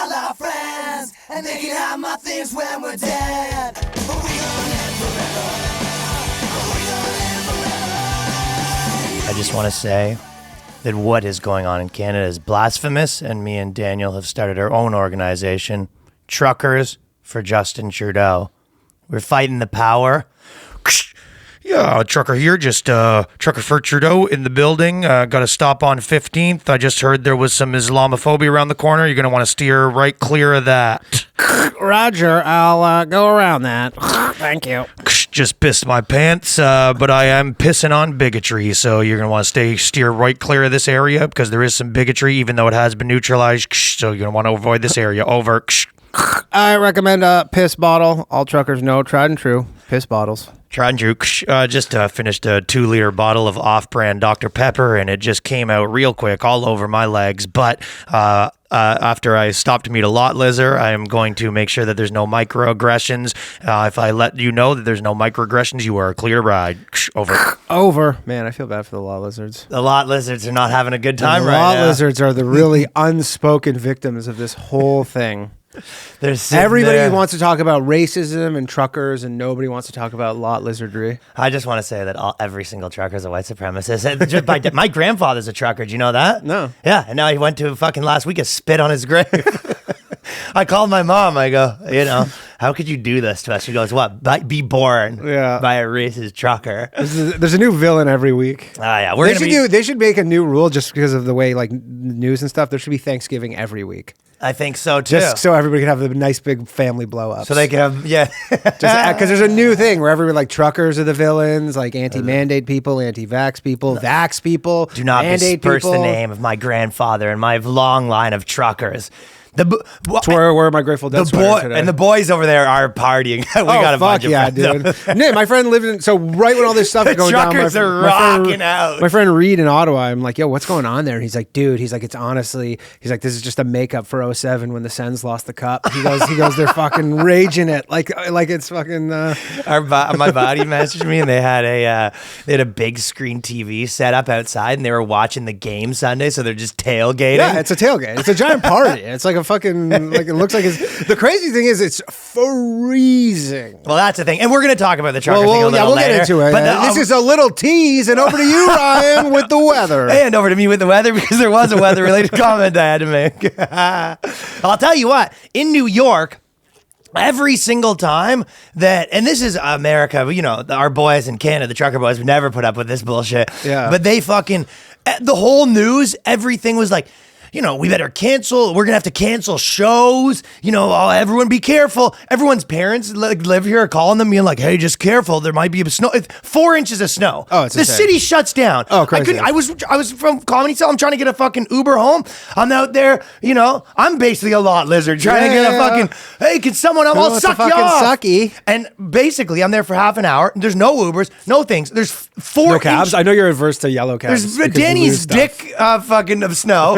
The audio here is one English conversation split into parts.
all our friends, and they can have my things when we're dead. But we gonna live forever. We gonna live forever. I just want to say that what is going on in Canada is blasphemous, and me and Daniel have started our own organization, Truckers for Justin Trudeau. We're fighting the power. Yeah, trucker here, just Trucker for Trudeau in the building. Got to stop on 15th. I just heard there was some Islamophobia around the corner. You're going to want to steer right clear of that. Roger, I'll go around that. Thank you. Just pissed my pants, but I am pissing on bigotry, so you're going to want to steer right clear of this area because there is some bigotry, even though it has been neutralized, so you're going to want to avoid this area. Over. I recommend a piss bottle. All truckers know, tried and true, piss bottles. Tried and true. Just finished a 2-liter bottle of off-brand Dr. Pepper, and it just came out real quick all over my legs. But after I stopped to meet a lot lizard, I am going to make sure that there's no microaggressions. If I let you know that there's no microaggressions, you are clear to ride. Over. Over. Man, I feel bad for the lot lizards. The lot lizards are not having a good time right now. now. Lot lizards are the really unspoken victims of this whole thing. Everybody wants to talk about racism and truckers, and nobody wants to talk about lot lizardry. I just want to say that every single trucker is a white supremacist. My grandfather's a trucker. Do you know that? No. Yeah, and now he went to fucking last week. A spit on his grave. I called my mom. I go, how could you do this to us? She goes, what? Be born by a racist trucker. There's a new villain every week. Yeah, they should make a new rule just because of the way like news and stuff. There should be Thanksgiving every week. I think so too. Just so everybody can have a nice big family blow up. So they can have, because there's a new thing where everybody like truckers are the villains, like anti-mandate people, anti-vax people, vax people. Do not disperse the name of my grandfather and my long line of truckers. That's where my Grateful Dead today. And the boys over there are partying. We got a bunch of dude. Nick, my friend lived in, so right when all this stuff is going down, truckers are rocking out. My friend Reed in Ottawa, I'm like, yo, what's going on there? And he's like, dude, it's honestly, this is just a makeup for 07 when the Sens lost the cup. He goes, they're fucking raging it. Like it's fucking. My buddy messaged me and they had a big screen TV set up outside and they were watching the game Sunday. So they're just tailgating. Yeah, it's a tailgate. It's a giant party. It's like a fucking, like it looks like it's, the crazy thing is it's freezing. Well, that's the thing. And we're going to talk about the trucker thing a little we'll later. Get into it. But this is a little tease, and over to you, Ryan, with the weather. And over to me with the weather, because there was a weather-related comment I had to make. I'll tell you what, in New York, every single time and this is America, our boys in Canada, the trucker boys, would never put up with this bullshit. Yeah. But they fucking, the whole news, everything was like, we better cancel. We're going to have to cancel shows. Everyone be careful. Everyone's parents live here are calling them being like, hey, just careful. There might be 4 inches of snow. Oh, it's the insane. city shuts down. Oh, crazy. I was from Comedy Cell. I'm trying to get a fucking Uber home. I'm out there, I'm basically a lot lizard trying to get a fucking, hey, can someone else? I'll suck you off. Sucky. And basically, I'm there for half an hour. There's no Ubers, no things. There's 4 no cabs. I know you're adverse to yellow cabs. There's Danny's dick fucking of snow.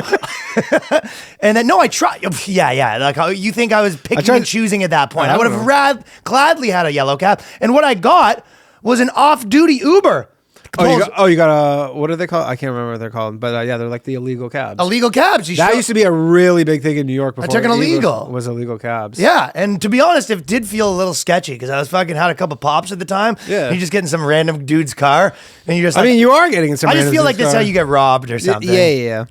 And then, no, I tried. Yeah. Like, you think I was picking and choosing at that point. I would have gladly had a yellow cab. And what I got was an off-duty Uber. You got a, what are they called? I can't remember what they're called. But they're like the illegal cabs. Illegal cabs. That used to be a really big thing in New York before. I took an illegal. Was illegal cabs. Yeah, and to be honest, it did feel a little sketchy because I was fucking had a couple pops at the time. Yeah. And you just get in some random dude's car and you're just like, you are getting in some I just random feel like dude's that's car. how you get robbed or something. Yeah.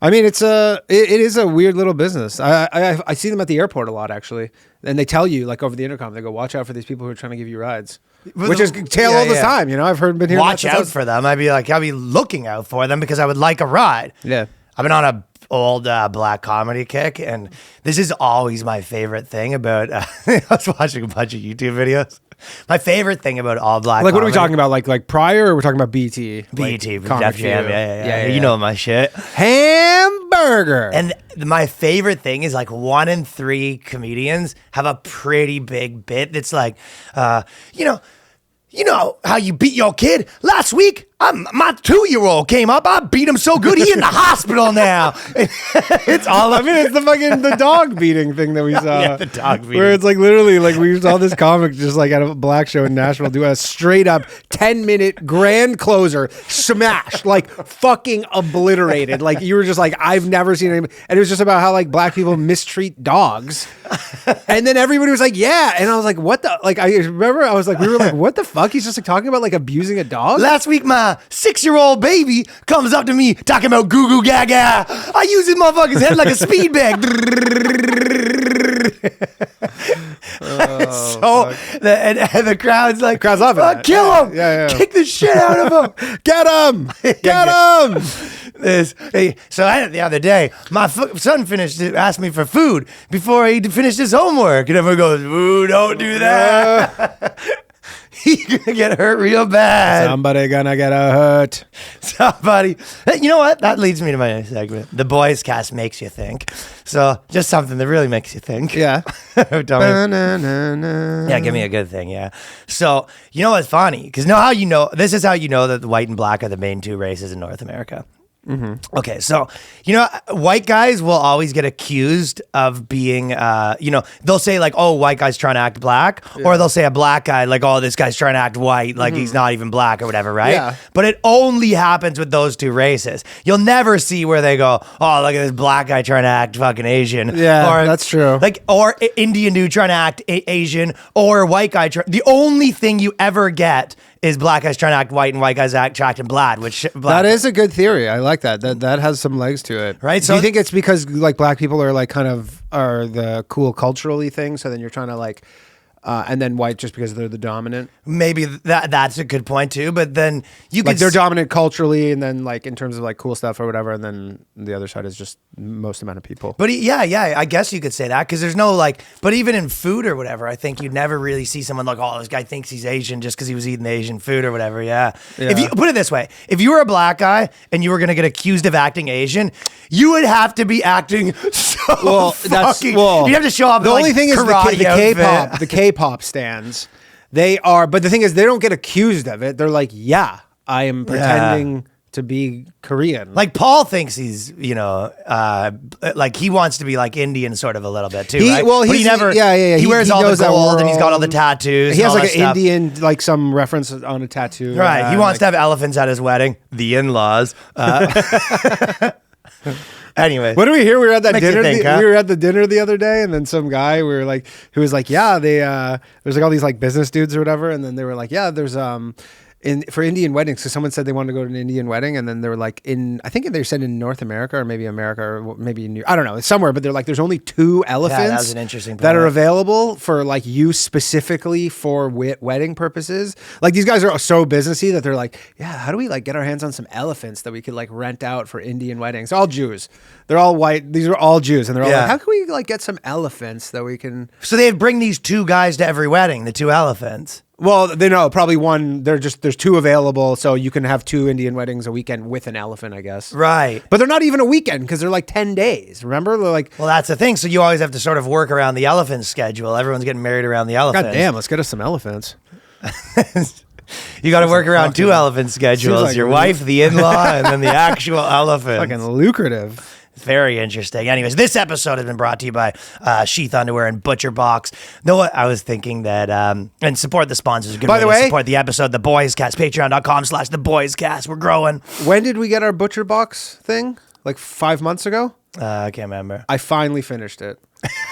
I mean, it is a weird little business. I see them at the airport a lot, actually. And they tell you, like, over the intercom, they go, watch out for these people who are trying to give you rides. Which is tail all the time, I've been hearing watch out for them. I'd be looking out for them because I would like a ride. Yeah. I've been on a old black comedy kick, and this is always my favorite thing about, I was watching a bunch of YouTube videos. My favorite thing about all black comedy. What are we talking about? Like prior, or we're talking about BT? BT, like Def Jam, yeah. You know my shit. Hamburger. And my favorite thing is like 1 in 3 comedians have a pretty big bit that's like, you know how you beat your kid? Last week, my 2-year-old came up. I beat him so good he in the hospital now. It's all. I mean, it's the dog beating thing that we saw. Yeah, the dog beating. Where it's like literally like we saw this comic just like at a black show in Nashville do a straight up 10-minute grand closer smash, like fucking obliterated. Like you were just like, I've never seen anything. And it was just about how like black people mistreat dogs. And then everybody was like, yeah. And I was like, what the? Like, I remember I was like, we were like, what the fuck? He's just like talking about like abusing a dog? Last week, my 6-year-old baby comes up to me talking about goo goo gaga. I use his motherfucker's head like a speed bag. And the crowd's like, crowd's laughing at it. Kill him. Yeah. Kick the shit out of him. Get him. Get him. So the other day, my son asked me for food before he finished his homework. And everyone goes, ooh, don't do that. He's going to get hurt real bad. Somebody gonna get hurt. Somebody. Hey, you know what? That leads me to my next segment. The Boys Cast makes you think. So just something that really makes you think. Yeah. Tell me. Yeah, give me a good thing. Yeah. So you know what's funny? Because this is how you know that the white and black are the main two races in North America. Mm-hmm. Okay, so white guys will always get accused of being, they'll say like, "Oh, white guy's trying to act black," or they'll say a black guy like, "Oh, this guy's trying to act white, like he's not even black or whatever," right? Yeah. But it only happens with those two races. You'll never see where they go, "Oh, look at this black guy trying to act fucking Asian." Yeah, or, that's true. Like, or Indian dude trying to act Asian, or white guy. The only thing you ever get is black guys trying to act white and white guys acting black. That is a good theory. I like that. That has some legs to it. Right? So do you think it's because like black people are like kind of are the cool culturally thing? So then you're trying to like, and then white just because they're the dominant? Maybe that's a good point too. But then you like could they're dominant culturally, and then like in terms of like cool stuff or whatever, and then the other side is just most amount of people. But yeah, I guess you could say that because there's no like. But even in food or whatever, I think you'd never really see someone like, "Oh, this guy thinks he's Asian just because he was eating the Asian food or whatever." Yeah. If you put it this way, if you were a black guy and you were gonna get accused of acting Asian, you would have to be acting so fucking. You'd have to show up. The only thing is the K-pop stands. They are, but the thing is, they don't get accused of it. They're like, yeah, I am pretending to be Korean. Like Paul thinks he's, like he wants to be like Indian sort of a little bit too, right? Well, but he never, he wears all the gold and he's got all the tattoos. He has like an Indian, like some reference on a tattoo. Right. He wants to have elephants at his wedding. The in-laws. Anyway, what do we hear? We were at that dinner. We were at the dinner the other day, and then some guy who was like, yeah, there's like all these like business dudes or whatever, and then they were like, yeah, there's for Indian weddings. So someone said they wanted to go to an Indian wedding, and then they were like I think they said in North America or maybe America or maybe I don't know, somewhere, but they're like, there's only 2 elephants that was an interesting point. that are available for like use specifically for wedding purposes. Like these guys are so businessy that they're like, yeah, how do we like get our hands on some elephants that we could like rent out for Indian weddings? All Jews. They're all white. These are all Jews, and they're all like, how can we like get some elephants that we can? So they'd bring these 2 guys to every wedding, the 2 elephants. Well, they know probably one. There's 2 available, so you can have 2 Indian weddings a weekend with an elephant, I guess. Right, but they're not even a weekend because they're like 10 days. Remember, they're like. Well, that's the thing. So you always have to sort of work around the elephant schedule. Everyone's getting married around the elephants. God damn, let's get us some elephants. You got to work around 2 elephant schedules: like your wife, the in-law, and then the actual elephant. Fucking lucrative. Very interesting. Anyways, this episode has been brought to you by Sheath Underwear and Butcher Box. No, I was thinking that, and support the sponsors. By the way, support the episode, The Boyscast, patreon.com/TheBoyscast. We're growing. When did we get our Butcher Box thing? Like 5 months ago? I can't remember. I finally finished it.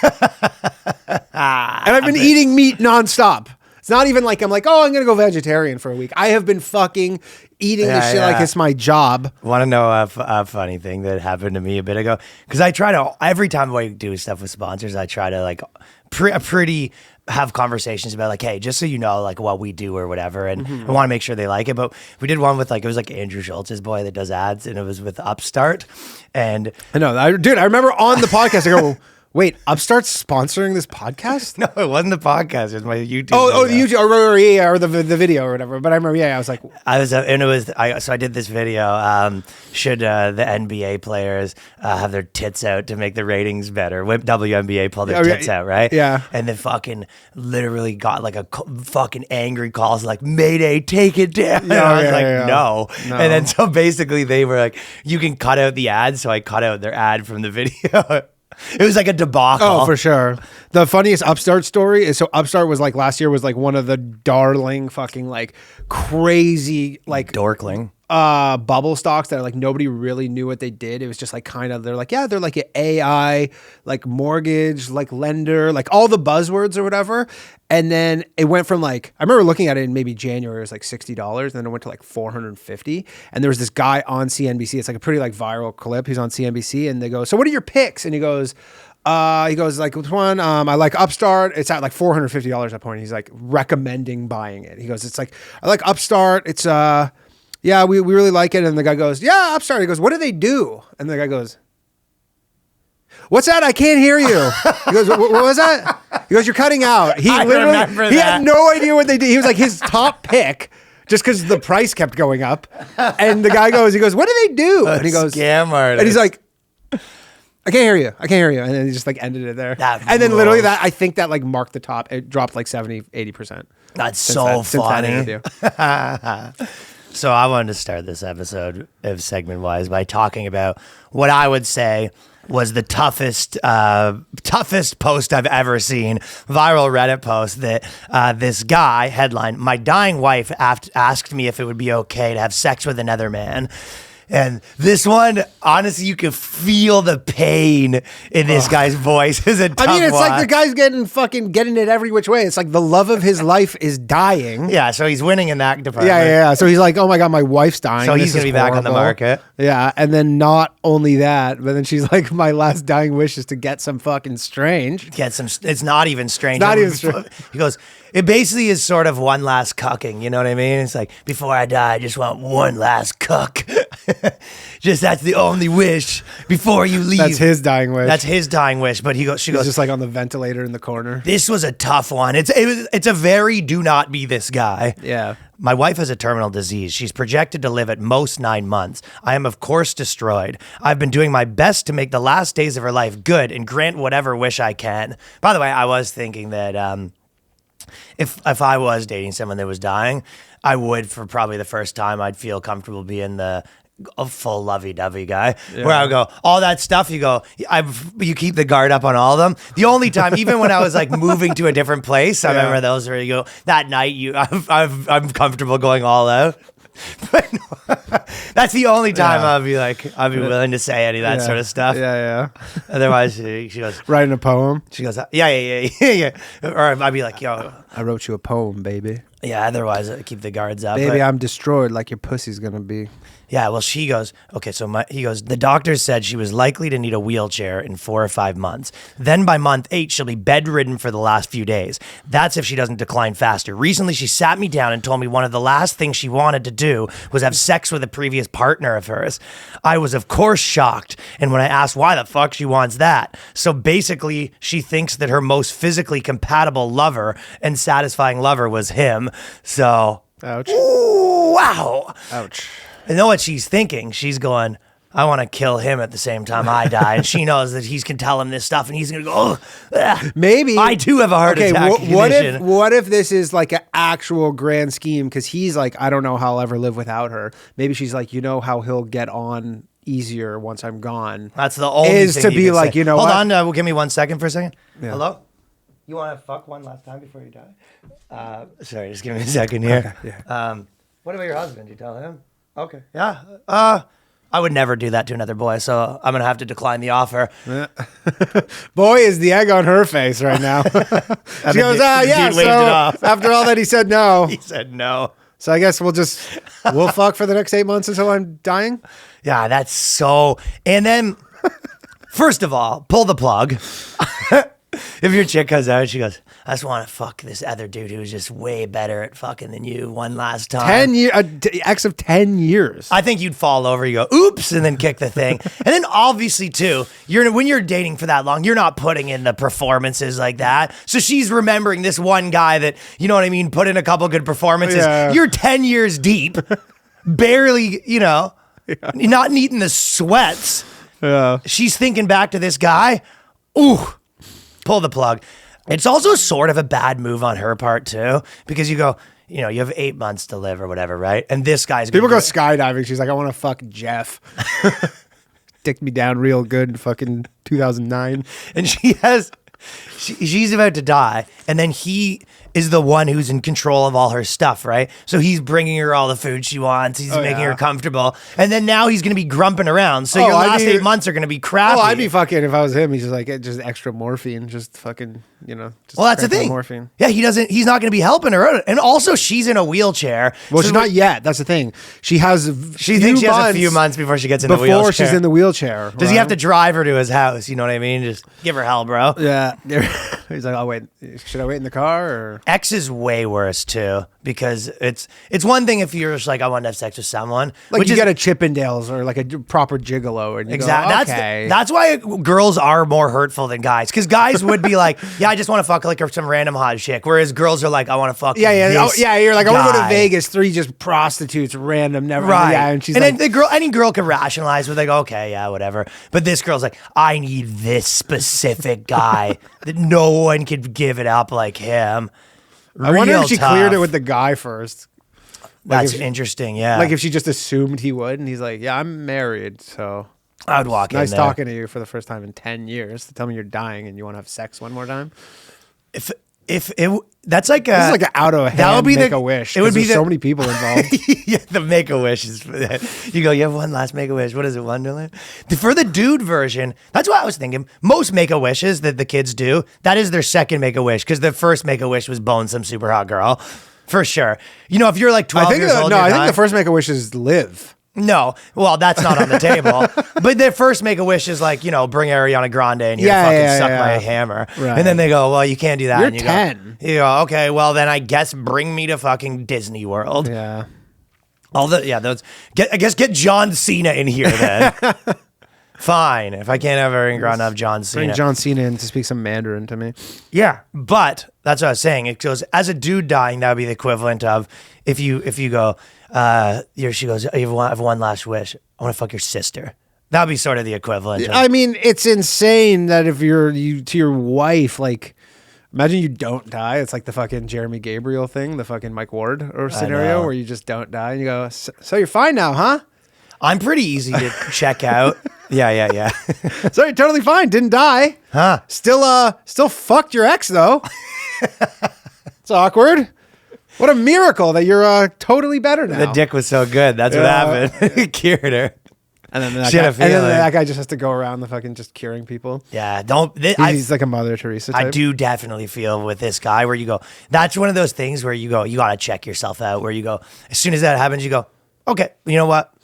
And I've been eating meat nonstop. It's not even like I'm like, oh, I'm going to go vegetarian for a week. I have been fucking eating this shit like it's my job. Want to know a funny thing that happened to me a bit ago? Because I try to, every time I do stuff with sponsors, I try to like pretty have conversations about like, hey, just so you know, like what we do or whatever. And I want to make sure they like it. But we did one with like, it was like Andrew Schultz's boy that does ads, and it was with Upstart. And I know, dude, I remember on the podcast, I go, Wait, Upstart's sponsoring this podcast? No, it wasn't the podcast. It was my YouTube. Oh, the video. YouTube, or the video or whatever. But I remember, I was like, So I did this video. Should the NBA players have their tits out to make the ratings better? WNBA pulled their tits out, right? Yeah. And then fucking literally got like a fucking angry calls like, Mayday, take it down. And I was like, no. And then so basically they were like, you can cut out the ad. So I cut out their ad from the video. It was like a debacle. oh, for sure. The funniest Upstart story is, so Upstart was like last year was like one of the darling fucking like crazy like Dorkling. bubble stocks that like nobody really knew what they did. It was just like kind of, they're like an AI like mortgage like lender, like all the buzzwords or whatever. And then it went from like, I remember looking at it in maybe January, it was like $60, and then it went to like $450. And there was this guy on CNBC. It's like a pretty like viral clip. He's on CNBC, and they go, so what are your picks? And he goes like, which one? I like Upstart. It's at like $450 at that point. He's like recommending buying it. He goes, it's like, I like Upstart. It's yeah, we really like it. And the guy goes, yeah, Upstart. He goes, what do they do? And the guy goes, what's that? I can't hear you. He goes, what was that? He goes, you're cutting out. He had no idea what they did. He was like his top pick just because the price kept going up. And the guy goes, what do they do? And he goes, scam artist. And he's like, I can't hear you. And then he just like ended it there. That and then literally rules. I think that like marked the top. It dropped like 70, 80%. That's since so since that funny. interview. So I wanted to start this episode of Segment Wise by talking about what I would say was the toughest post I've ever seen, viral Reddit post that this guy, headline, my dying wife asked me if it would be okay to have sex with another man. And this one, honestly, you can feel the pain in this guy's voice. It's a tough I mean, it's one. like the guy's getting it every which way. It's like the love of his life is dying. Yeah, so he's winning in that department. Yeah. So he's like, oh my God, my wife's dying. So This he's going to is be back on the horrible. market. Yeah. And then not only that, but then she's like, my last dying wish is to get some fucking strange. It's not even strange. It's not even strange. He goes, it basically is sort of one last cucking. You know what I mean? It's like, before I die, I just want one last cuck. Just that's the only wish before you leave. That's his dying wish. That's his dying wish. But she He's goes, just like on the ventilator in the corner. this was a tough one. It's a very do not be this guy. Yeah. My wife has a terminal disease. She's projected to live at most 9 months. I am, of course, destroyed. I've been doing my best to make the last days of her life good and grant whatever wish I can. By the way, I was thinking that if I was dating someone that was dying, I would, for probably the first time, I'd feel comfortable being a full lovey-dovey guy, where I would go, all that stuff, you go, you keep the guard up on all of them. The only time, even when I was like moving to a different place, I remember those where you go, that night, I'm comfortable going all out. But that's the only time I'd be willing to say any of that sort of stuff. Yeah. Otherwise, she goes, Writing a poem. she goes, yeah. Or I'd be like, yo, I wrote you a poem, baby. yeah, otherwise I keep the guards up. Baby, But- I'm destroyed like your pussy's gonna be. Yeah, well, she goes, okay, he goes, the doctor said she was likely to need a wheelchair in 4 or 5 months. Then by month 8, she'll be bedridden for the last few days. That's if she doesn't decline faster. Recently, she sat me down and told me one of the last things she wanted to do was have sex with a previous partner of hers. I was, of course, shocked. And when I asked why the fuck she wants that. So basically, she thinks that her most physically compatible lover and satisfying lover was him. So, Ouch. ooh, wow. Ouch. I know what she's thinking. She's going, I want to kill him at the same time I die. And she knows that he can tell him this stuff and he's going to go, oh, Maybe. I too have a heart attack condition. What if this is like an actual grand scheme? Because he's like, I don't know how I'll ever live without her. Maybe she's like, you know how he'll get on easier once I'm gone. That's the only is thing to you be can like, say. you know Hold what? on, give me 1 second for a second. Yeah. Hello? You want to fuck one last time before you die? Sorry, just give me a second here. Okay, yeah. What about your husband? You tell him? Okay. Yeah. I would never do that to another boy, so I'm going to have to decline the offer. Boy, is the egg on her face right now. She goes, the yeah, dude waved it off. so after all that, he said no. He said no. So I guess we'll fuck for the next 8 months until I'm dying. Yeah, that's so. And then, first of all, pull the plug. If your chick comes out and she goes, I just want to fuck this other dude who's just way better at fucking than you one last time. 10 years, ex of 10 years. I think you'd fall over, you go, oops, and then kick the thing. And then obviously too, when you're dating for that long, you're not putting in the performances like that. So she's remembering this one guy that, you know what I mean, put in a couple good performances. Yeah. You're 10 years deep, barely, not needing the sweats. Yeah. She's thinking back to this guy. Ooh, pull the plug. It's also sort of a bad move on her part too, because you go, you have 8 months to live or whatever, right? And this guy's People go skydiving. She's like, I want to fuck Jeff. Dick me down real good in fucking 2009. And she's about to die, and then he is the one who's in control of all her stuff, right? So he's bringing her all the food she wants. He's making her comfortable, and then now he's going to be grumping around. So your last 8 months are going to be crappy. Oh, I'd be fucking if I was him. He's just like just extra morphine, just fucking Just well, that's the thing. Morphine. Yeah, he's not going to be helping her, and also she's in a wheelchair. Well, she's not yet. That's the thing. She has. She thinks she has a few months before she gets in the wheelchair. Before she's in the wheelchair. Does he have to drive her to his house? You know what I mean? Just give her hell, bro. Yeah. He's like, oh wait, should I wait in the car or? X is way worse too, because it's one thing if you're just like, I want to have sex with someone, like you get a Chippendales or like a proper gigolo, and you exactly. Go, okay. That's why girls are more hurtful than guys, because guys would be like, yeah, I just want to fuck like some random hot chick, whereas girls are like, I want to fuck. Yeah. You're like, I want to go to guy. Vegas. 3 just prostitutes, random, never. Right. Yeah, and she's and like, then any girl can rationalize with like, okay, yeah, whatever. But this girl's like, I need this specific guy that no one could give it up like him. I wonder if she tough. cleared it with the guy first. That's interesting, yeah. Like if she just assumed he would, and he's like, yeah, I'm married, so I would walk in nice there. talking to you for the first time in 10 years. To tell me you're dying and you want to have sex one more time. If it that's like This is like an out of hand that would be make a wish. It would be so many people involved. Yeah, the make a wish is. You go. You have one last make a wish. What is it, Wonderland? For the dude version, that's what I was thinking. Most make a wishes that the kids do, that is their second make a wish, because the first make a wish was bone some super hot girl, for sure. If you're like 12 years old, I think the first make a wish is live. No, well, that's not on the table. But their first make a wish is like, bring Ariana Grande and you fucking suck my hammer. Right. And then they go, well, you can't do that. You're and you 10. You go, okay, well then I guess bring me to fucking Disney World. Yeah. I guess get John Cena in here then. Fine. If I can't have Ariana Grande, have John Cena. Bring John Cena in to speak some Mandarin to me. Yeah, but that's what I was saying. It goes, as a dude dying, that would be the equivalent of if you go, she goes, I have one last wish. I want to fuck your sister. That would be sort of the equivalent. I mean, it's insane that if you're to your wife, like, imagine you don't die. It's like the fucking Jeremy Gabriel thing, the fucking Mike Ward or scenario where you just don't die. And you go, so you're fine now, huh? I'm pretty easy to check out. Yeah. So you're totally fine. Didn't die. Huh? Still fucked your ex though. It's awkward. What a miracle that you're totally better now. The dick was so good. That's what happened. It cured her. And then that guy just has to go around the fucking just curing people. Yeah, He's like a Mother Teresa type. I do definitely feel with this guy where you go, that's one of those things where you go, you got to check yourself out, where you go, as soon as that happens, you go, okay, you know what?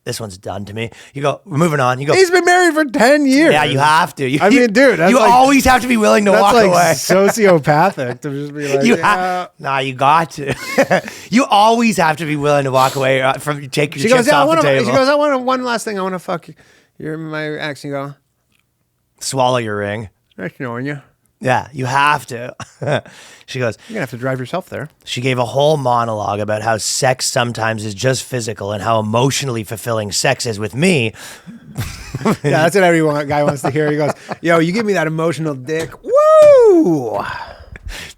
This one's done to me. You go, we're moving on. You go, he's been married for 10 years. Yeah, you have to. I mean, dude, that's you always have to be willing to walk like away. Sociopathic to just be like, you got to. You always have to be willing to walk away from take your chips off the table. She goes, I want one last thing. I want to fuck you. You're my ex. You go, swallow your ring. I'm ignoring you. Yeah, you have to. She goes, you're going to have to drive yourself there. She gave a whole monologue about how sex sometimes is just physical and how emotionally fulfilling sex is with me. Yeah, that's what every guy wants to hear. He goes, yo, you give me that emotional dick. Woo!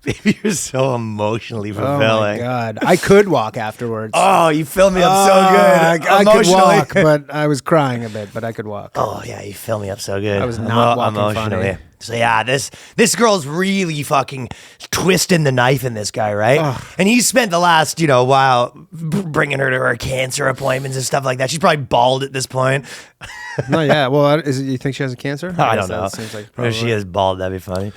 Baby, you're so emotionally fulfilling. Oh my God. I could walk afterwards. Oh, you fill me up so good. I could walk, but I was crying a bit, but I could walk. Oh yeah, you fill me up so good. I was not walking emotionally. funny. So yeah, this girl's really fucking twisting the knife in this guy, right? Ugh. And he's spent the last, while bringing her to her cancer appointments and stuff like that. She's probably bald at this point. No, yeah. Well, you think she has a cancer? I don't know. Seems like if she is bald, that'd be funny.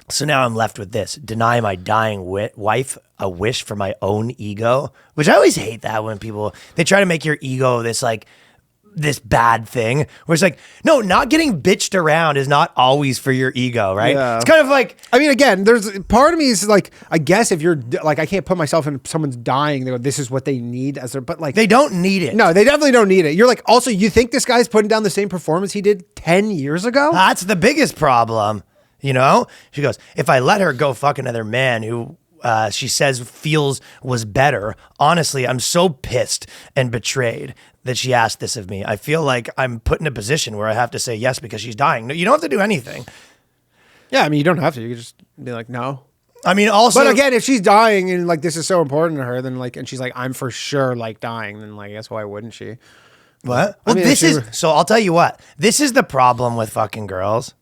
So now I'm left with this: deny my dying wife a wish for my own ego, which I always hate that when people they try to make your ego this like this bad thing where it's like, no, not getting bitched around is not always for your ego, right? Yeah. It's kind of like, I mean, again, there's part of me is like, I guess if you're like, I can't put myself in someone's dying. They go, this is what they need as their, but like, they don't need it. no, they definitely don't need it. You're like, also, you think this guy's putting down the same performance he did 10 years ago? That's the biggest problem. You know, she goes, if I let her go fuck another man who she says feels was better, honestly, I'm so pissed and betrayed that she asked this of me. I feel like I'm put in a position where I have to say yes because she's dying. No, you don't have to do anything. Yeah, I mean, you don't have to. You can just be like, no. I mean, also, But again, if she's dying and like this is so important to her, then like, and she's like, I'm for sure like dying, then like, I guess why wouldn't she? what? I Well, mean, so I'll tell you what, this is the problem with fucking girls.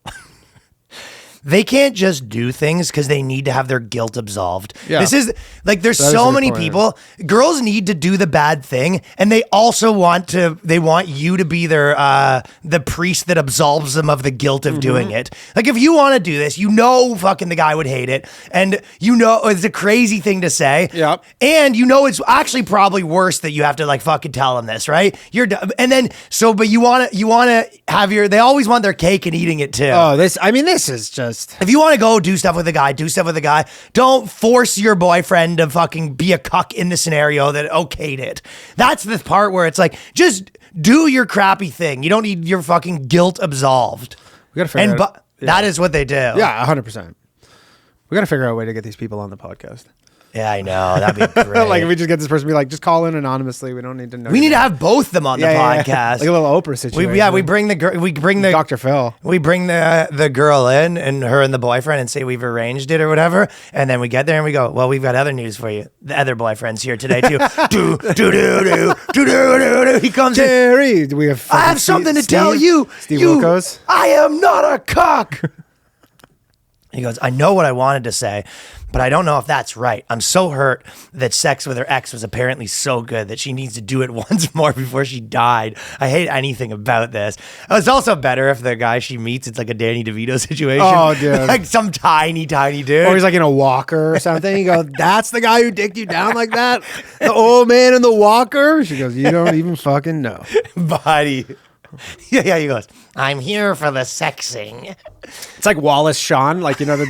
They can't just do things because they need to have their guilt absolved. Yeah. This is like, there's That is so the many point. people, girls need to do the bad thing. And they also want you to be the priest that absolves them of the guilt of doing it. Like if you want to do this, you know, fucking the guy would hate it. And you know, it's a crazy thing to say. Yep. And you know, it's actually probably worse that you have to like fucking tell them this, right? And then, but you want to have they always want their cake and eating it too. Oh, this is just. If you want to go do stuff with a guy, do stuff with a guy. Don't force your boyfriend to fucking be a cuck in the scenario that okayed it. That's the part where it's like, just do your crappy thing. You don't need your fucking guilt absolved. We gotta figure out. That is what they do. Yeah, 100%. We gotta figure out a way to get these people on the podcast. Yeah, I know. That'd be great. Like if we just get this person to be like, just call in anonymously. We don't need to know. We need to have both of them on the podcast. Like a little Oprah situation. We bring the Dr. Phil. We bring the girl in and her and the boyfriend and say we've arranged it or whatever. And then we get there and we go, well, we've got other news for you. The other boyfriend's here today too. He comes in. Jerry, do we have? I have something to tell you. Steve Wilkos. I am not a cock. He goes, I know what I wanted to say, but I don't know if that's right. I'm so hurt that sex with her ex was apparently so good that she needs to do it once more before she died. I hate anything about this. It's also better if the guy she meets, it's like a Danny DeVito situation. Oh, dude. Like some tiny dude. Or he's like in a walker or something. You go, that's the guy who dicked you down like that? The old man in the walker? She goes, you don't even fucking know. Buddy. Yeah, he goes, I'm here for the sexing. It's like Wallace Shawn, like, you know,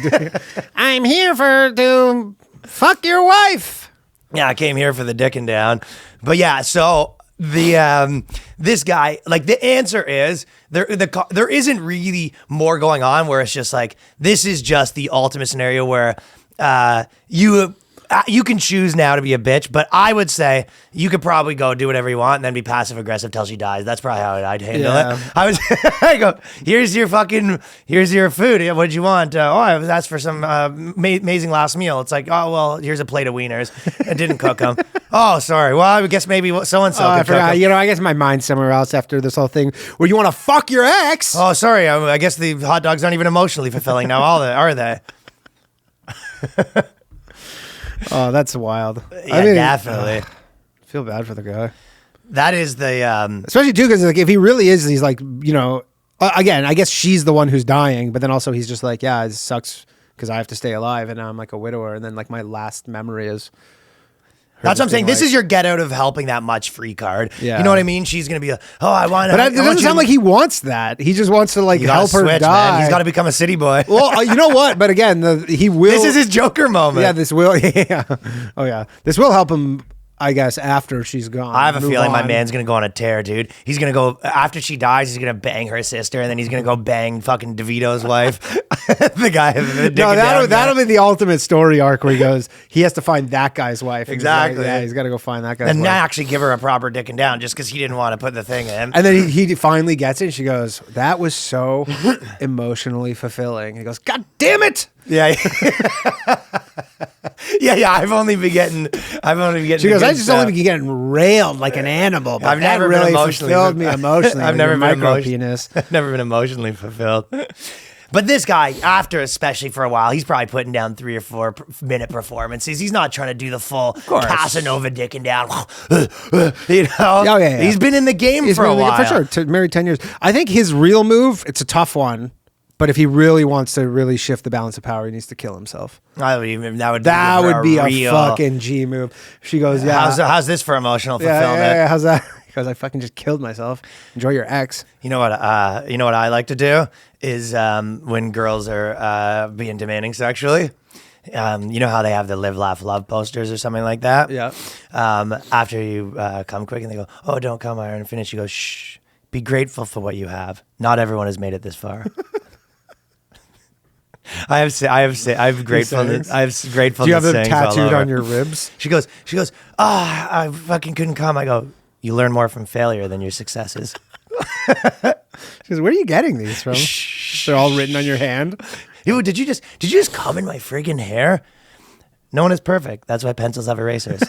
I'm here to fuck your wife. Yeah, I came here for the dicking down. But yeah, so this guy, like the answer is there isn't really more going on where it's just like, this is just the ultimate scenario where you can choose now to be a bitch, but I would say you could probably go do whatever you want and then be passive aggressive till she dies. That's probably how I'd handle it. I go, here's your food. Yeah, what'd you want? I was asked for some amazing last meal. It's like, oh, well, here's a plate of wieners. I didn't cook them. Oh, sorry. Well, I guess maybe so-and-so I could cook forgot. 'em. You know, I guess my mind's somewhere else after this whole thing where you want to fuck your ex. Oh, sorry. I guess the hot dogs aren't even emotionally fulfilling now, are they? Oh, that's wild. Yeah, definitely. I feel bad for the guy. That is the Especially too, because like if he really is, he's like, you know, again, I guess she's the one who's dying, but then also he's just like, yeah, it sucks because I have to stay alive and now I'm like a widower, and then like my last memory is. That's what I'm saying. This is your get out of helping that much free card. Yeah. You know what I mean? She's going to be like, oh, I want to. But it doesn't sound like he wants that. He just wants to like You gotta help her switch, die. man. He's got to become a city boy. Well, you know what? But again, he will. This is his Joker moment. Yeah, this will. Yeah. Oh yeah, this will help him. I guess after she's gone. I have a Move feeling my on. man's going to go on a tear, dude. He's going to go, after she dies, he's going to bang her sister, and then he's going to go bang fucking DeVito's wife. The guy. No, that'll be the ultimate story arc where he goes, he has to find that guy's wife. And he's like, Exactly. yeah, he's got to go find that guy's And wife. not actually give her a proper dicking down just because he didn't want to put the thing in. And then he finally gets it, and she goes, that was so emotionally fulfilling. He goes, God damn it! Yeah. yeah. I've only been getting. She goes, I just only been getting railed like an animal, but I've that never been really emotionally fulfilled me emotionally. I've never been micro penis. I've never been emotionally fulfilled. But this guy, after especially for a while, he's probably putting down 3 or 4 minute performances. He's not trying to do the full Casanova dicking down. You know? Oh, yeah. He's been in the game for a while. For sure. Married 10 years. I think his real move, it's a tough one. But if he really wants to really shift the balance of power, he needs to kill himself. That would be a fucking G move. She goes, yeah. How's this for emotional fulfillment? Yeah, how's that? Because I fucking just killed myself. Enjoy your ex. You know what I like to do is when girls are being demanding sexually. You know how they have the live, laugh, love posters or something like that? Yeah. After you come quick and they go, oh, don't come, I already finished. You go, shh, be grateful for what you have. Not everyone has made it this far. I have gratefulness. I have gratefulness. Do you have them sayings all tattooed over. on your ribs? She goes, I fucking couldn't come. I go, you learn more from failure than your successes. She goes, where are you getting these from? They're all written on your hand. Ew, did you just come in my friggin' hair? No one is perfect. That's why pencils have erasers.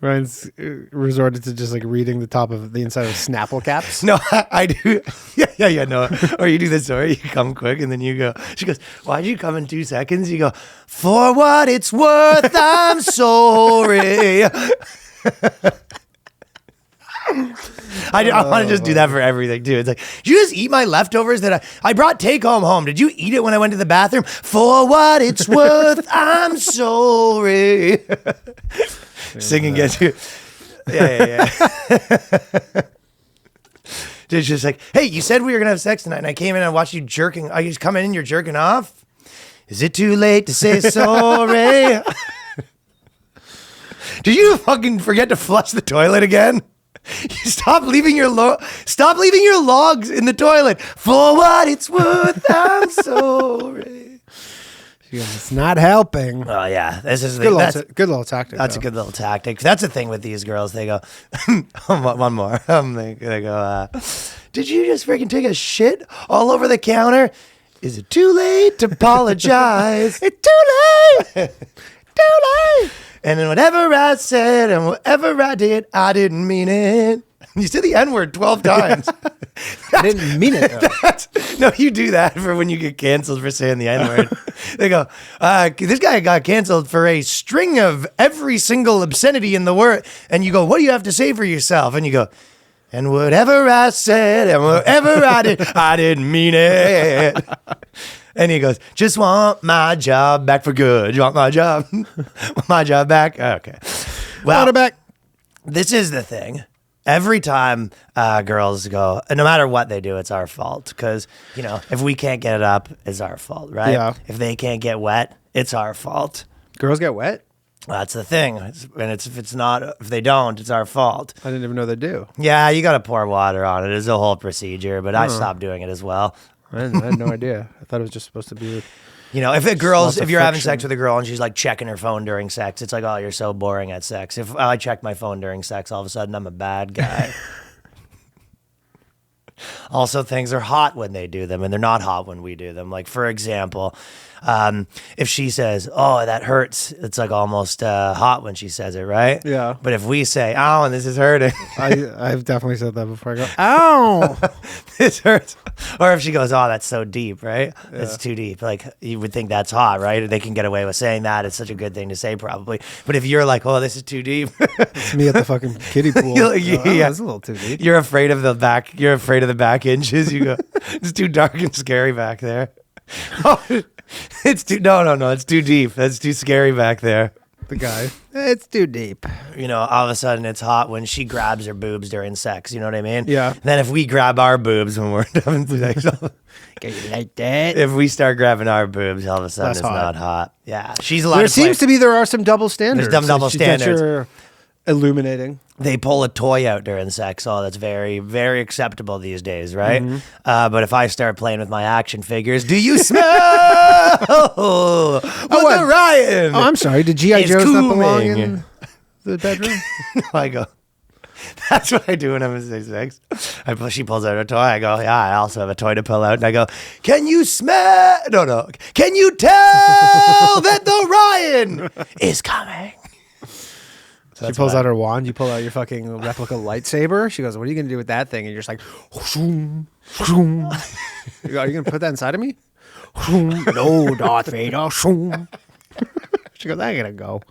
Ryan's resorted to just like reading the top of the inside of Snapple caps. No, I do. Yeah, no. Or you do this story, you come quick, and then you go, she goes, why'd you come in 2 seconds? You go, for what it's worth, I'm sorry. I want to just do that for everything, too. It's like, did you just eat my leftovers that I brought take home? Did you eat it when I went to the bathroom? For what it's worth, I'm sorry. Singing gets you. Yeah. It's just like, hey, you said we were going to have sex tonight, and I came in and I watched you jerking. I just come in and you're jerking off? Is it too late to say sorry? Did you fucking forget to flush the toilet again? Stop leaving your logs in the toilet. For what it's worth, I'm sorry. It's not helping. Oh yeah, this is good little tactic. That's though. a good little tactic. That's the thing with these girls. They go, one more. They go, did you just freaking take a shit all over the counter? Is it too late to apologize? It's too late. Too late. And then whatever I said and whatever I did, I didn't mean it. You said the N-word 12 times. I didn't mean it, though. No, you do that for when you get canceled for saying the N-word. They go, this guy got canceled for a string of every single obscenity in the word. And you go, what do you have to say for yourself? And you go, and whatever I said and whatever I did, I didn't mean it. And he goes, just want my job back for good. You want my job? My job back? Okay. Well, back. This is the thing. Every time girls go, no matter what they do, it's our fault. Because, if we can't get it up, it's our fault, right? Yeah. If they can't get wet, it's our fault. Girls get wet? That's the thing. If they don't, it's our fault. I didn't even know they do. Yeah, you got to pour water on it. It's a whole procedure, but I stopped doing it as well. I had no idea. I thought it was just supposed to be... if you're having sex with a girl and she's like checking her phone during sex, it's like, oh, you're so boring at sex. If I check my phone during sex, all of a sudden I'm a bad guy. Also, things are hot when they do them, and they're not hot when we do them. Like, for example, if she says, oh, that hurts, it's like almost hot when she says it, right? Yeah. But if we say, ow, and this is hurting. I've definitely said that before. I go, ow. This hurts. Or if she goes, oh, that's so deep, right? Yeah. It's too deep. Like, you would think that's hot, right? They can get away with saying that. It's such a good thing to say, probably. But if you're like, oh, this is too deep. It's me at the fucking kiddie pool. That's a little too deep. You're afraid of the back. You're afraid of the back inches. You go, it's too dark and scary back there. Oh, it's too, no, it's too deep. That's too scary back there. The guy, it's too deep. All of a sudden it's hot when she grabs her boobs during sex. You know what I mean? Yeah. Then if we grab our boobs when we're having sex, like that. If we start grabbing our boobs, all of a sudden That's it's hot. not hot. Yeah, she's allowed. There seems to be there are some double standards. There's double that standards. you're illuminating. They pull a toy out during sex. Oh, that's very, very acceptable these days, right? Mm-hmm. But if I start playing with my action figures, do you smell what the Ryan? Oh, I'm sorry. Did G.I. It's Joe's not belong cooming. in the bedroom? I go, that's what I do when I'm in sex. She pulls out a toy. I go, yeah, I also have a toy to pull out. And I go, can you smell? No. Can you tell that the Ryan is coming? So she pulls out her wand. You pull out your fucking replica lightsaber. She goes, what are you going to do with that thing? And you're just like, shoom, shoom. You go, are you going to put that inside of me? Shoom. No, Darth Vader. Shoom. She goes, I ain't going to go.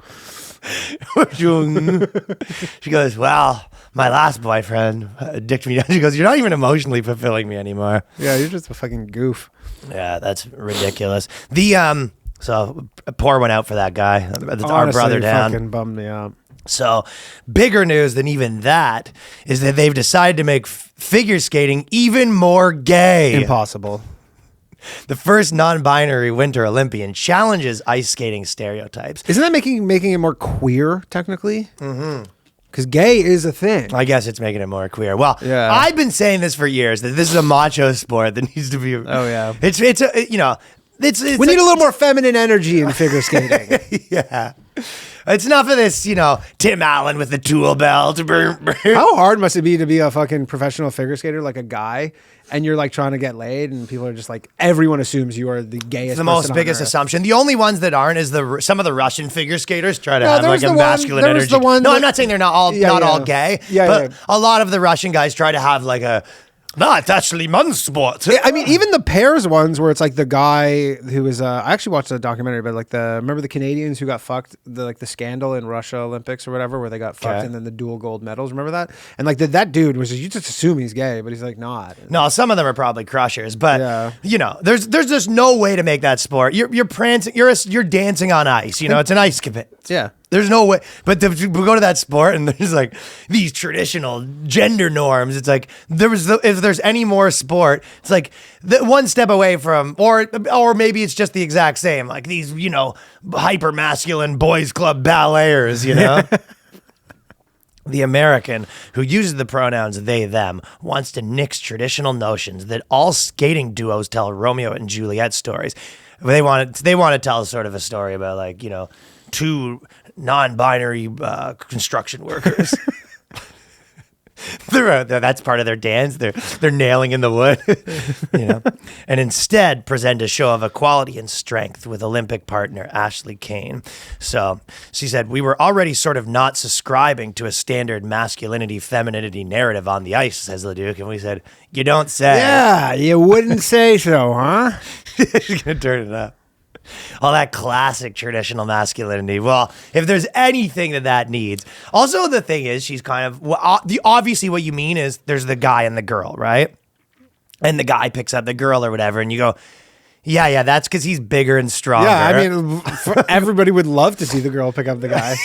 She goes, well, my last boyfriend dicked me down. She goes, you're not even emotionally fulfilling me anymore. Yeah, you're just a fucking goof. Yeah, that's ridiculous. So pour one out for that guy. Our Honestly, brother down. Fucking bummed me out. So bigger news than even that is that they've decided to make figure skating even more gay. Impossible. The first non-binary Winter Olympian challenges ice skating stereotypes. Isn't that making it more queer, technically? Mm-hmm. Because gay is a thing. I guess it's making it more queer. Well, Yeah. I've been saying this for years, that this is a macho sport that needs to be... Oh, yeah. It's you know... It's We need a little more feminine energy in figure skating. Yeah. It's enough of this, you know, Tim Allen with the tool belt. How hard must it be to be a fucking professional figure skater, like a guy, and you're like trying to get laid, and people are just like, everyone assumes you are the gayest. The most person on biggest earth. assumption. The only ones that aren't is some of the Russian figure skaters try to No, have there's like a the one- masculine there was energy. the one No, that- I'm not saying they're not all Yeah, all yeah. gay. Yeah, but yeah. a lot of the Russian guys try to have like a. No, it's actually men's sport. Yeah, I mean, even the pairs ones where it's like the guy who was, I actually watched a documentary, but like remember the Canadians who got fucked, the scandal in Russia Olympics or whatever, where they got fucked Okay. and then the dual gold medals. Remember that? And like that dude was you just assume he's gay, but he's like not. No, some of them are probably crushers, but Yeah. you know, there's just no way to make that sport. You're prancing, you're dancing on ice. You know, it's an ice skate. Yeah. There's no way, but to go to that sport and there's like these traditional gender norms. It's like if there's any more sport, it's like one step away from, or maybe it's just the exact same. Like these, you know, hyper masculine boys club balleters. You know, the American who uses the pronouns they them wants to nix traditional notions that all skating duos tell Romeo and Juliet stories. They want to tell sort of a story about like, you know, two non-binary construction workers. That's part of their dance. They're nailing in the wood, you know, and instead present a show of equality and strength with Olympic partner Ashley Kane. So she said, we were already sort of not subscribing to a standard masculinity, femininity narrative on the ice, says LeDuc. And we said, you don't say. Yeah, you wouldn't say so, huh? She's going to turn it up. All that classic traditional masculinity. Well, if there's anything that needs. Also, the thing is, she's kind of, obviously what you mean is there's the guy and the girl, right? And the guy picks up the girl or whatever, and you go, yeah, that's because he's bigger and stronger. Yeah, I mean, everybody would love to see the girl pick up the guy.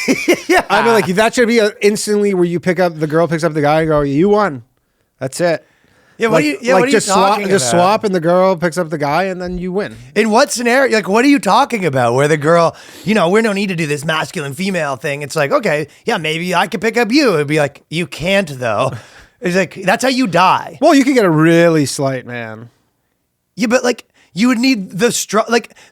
Yeah. I mean, like that should be instantly where you pick up the girl picks up the guy and go, you won. That's it. Yeah, what are you just talking about? Just swap, and the girl picks up the guy, and then you win. In what scenario? Like, what are you talking about? Where the girl, you know, we don't need to do this masculine female thing. It's like, okay, yeah, maybe I could pick up you. It'd be like, you can't though. It's like, that's how you die. Well, you could get a really slight man. Yeah, but like, you would need the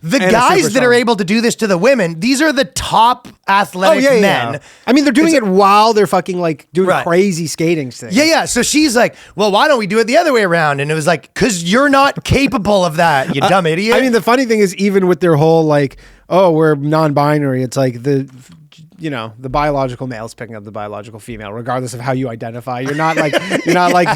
And a guys super that are strong. able to do this to the women. These are the top athletic men. I mean, they're doing it while they're fucking like doing Right. crazy skating things. Yeah. So she's like, well, why don't we do it the other way around? And it was like, because you're not capable of that, you dumb idiot. I mean, the funny thing is, even with their whole like, oh, we're non-binary, it's like the biological male's picking up the biological female, regardless of how you identify. You're not like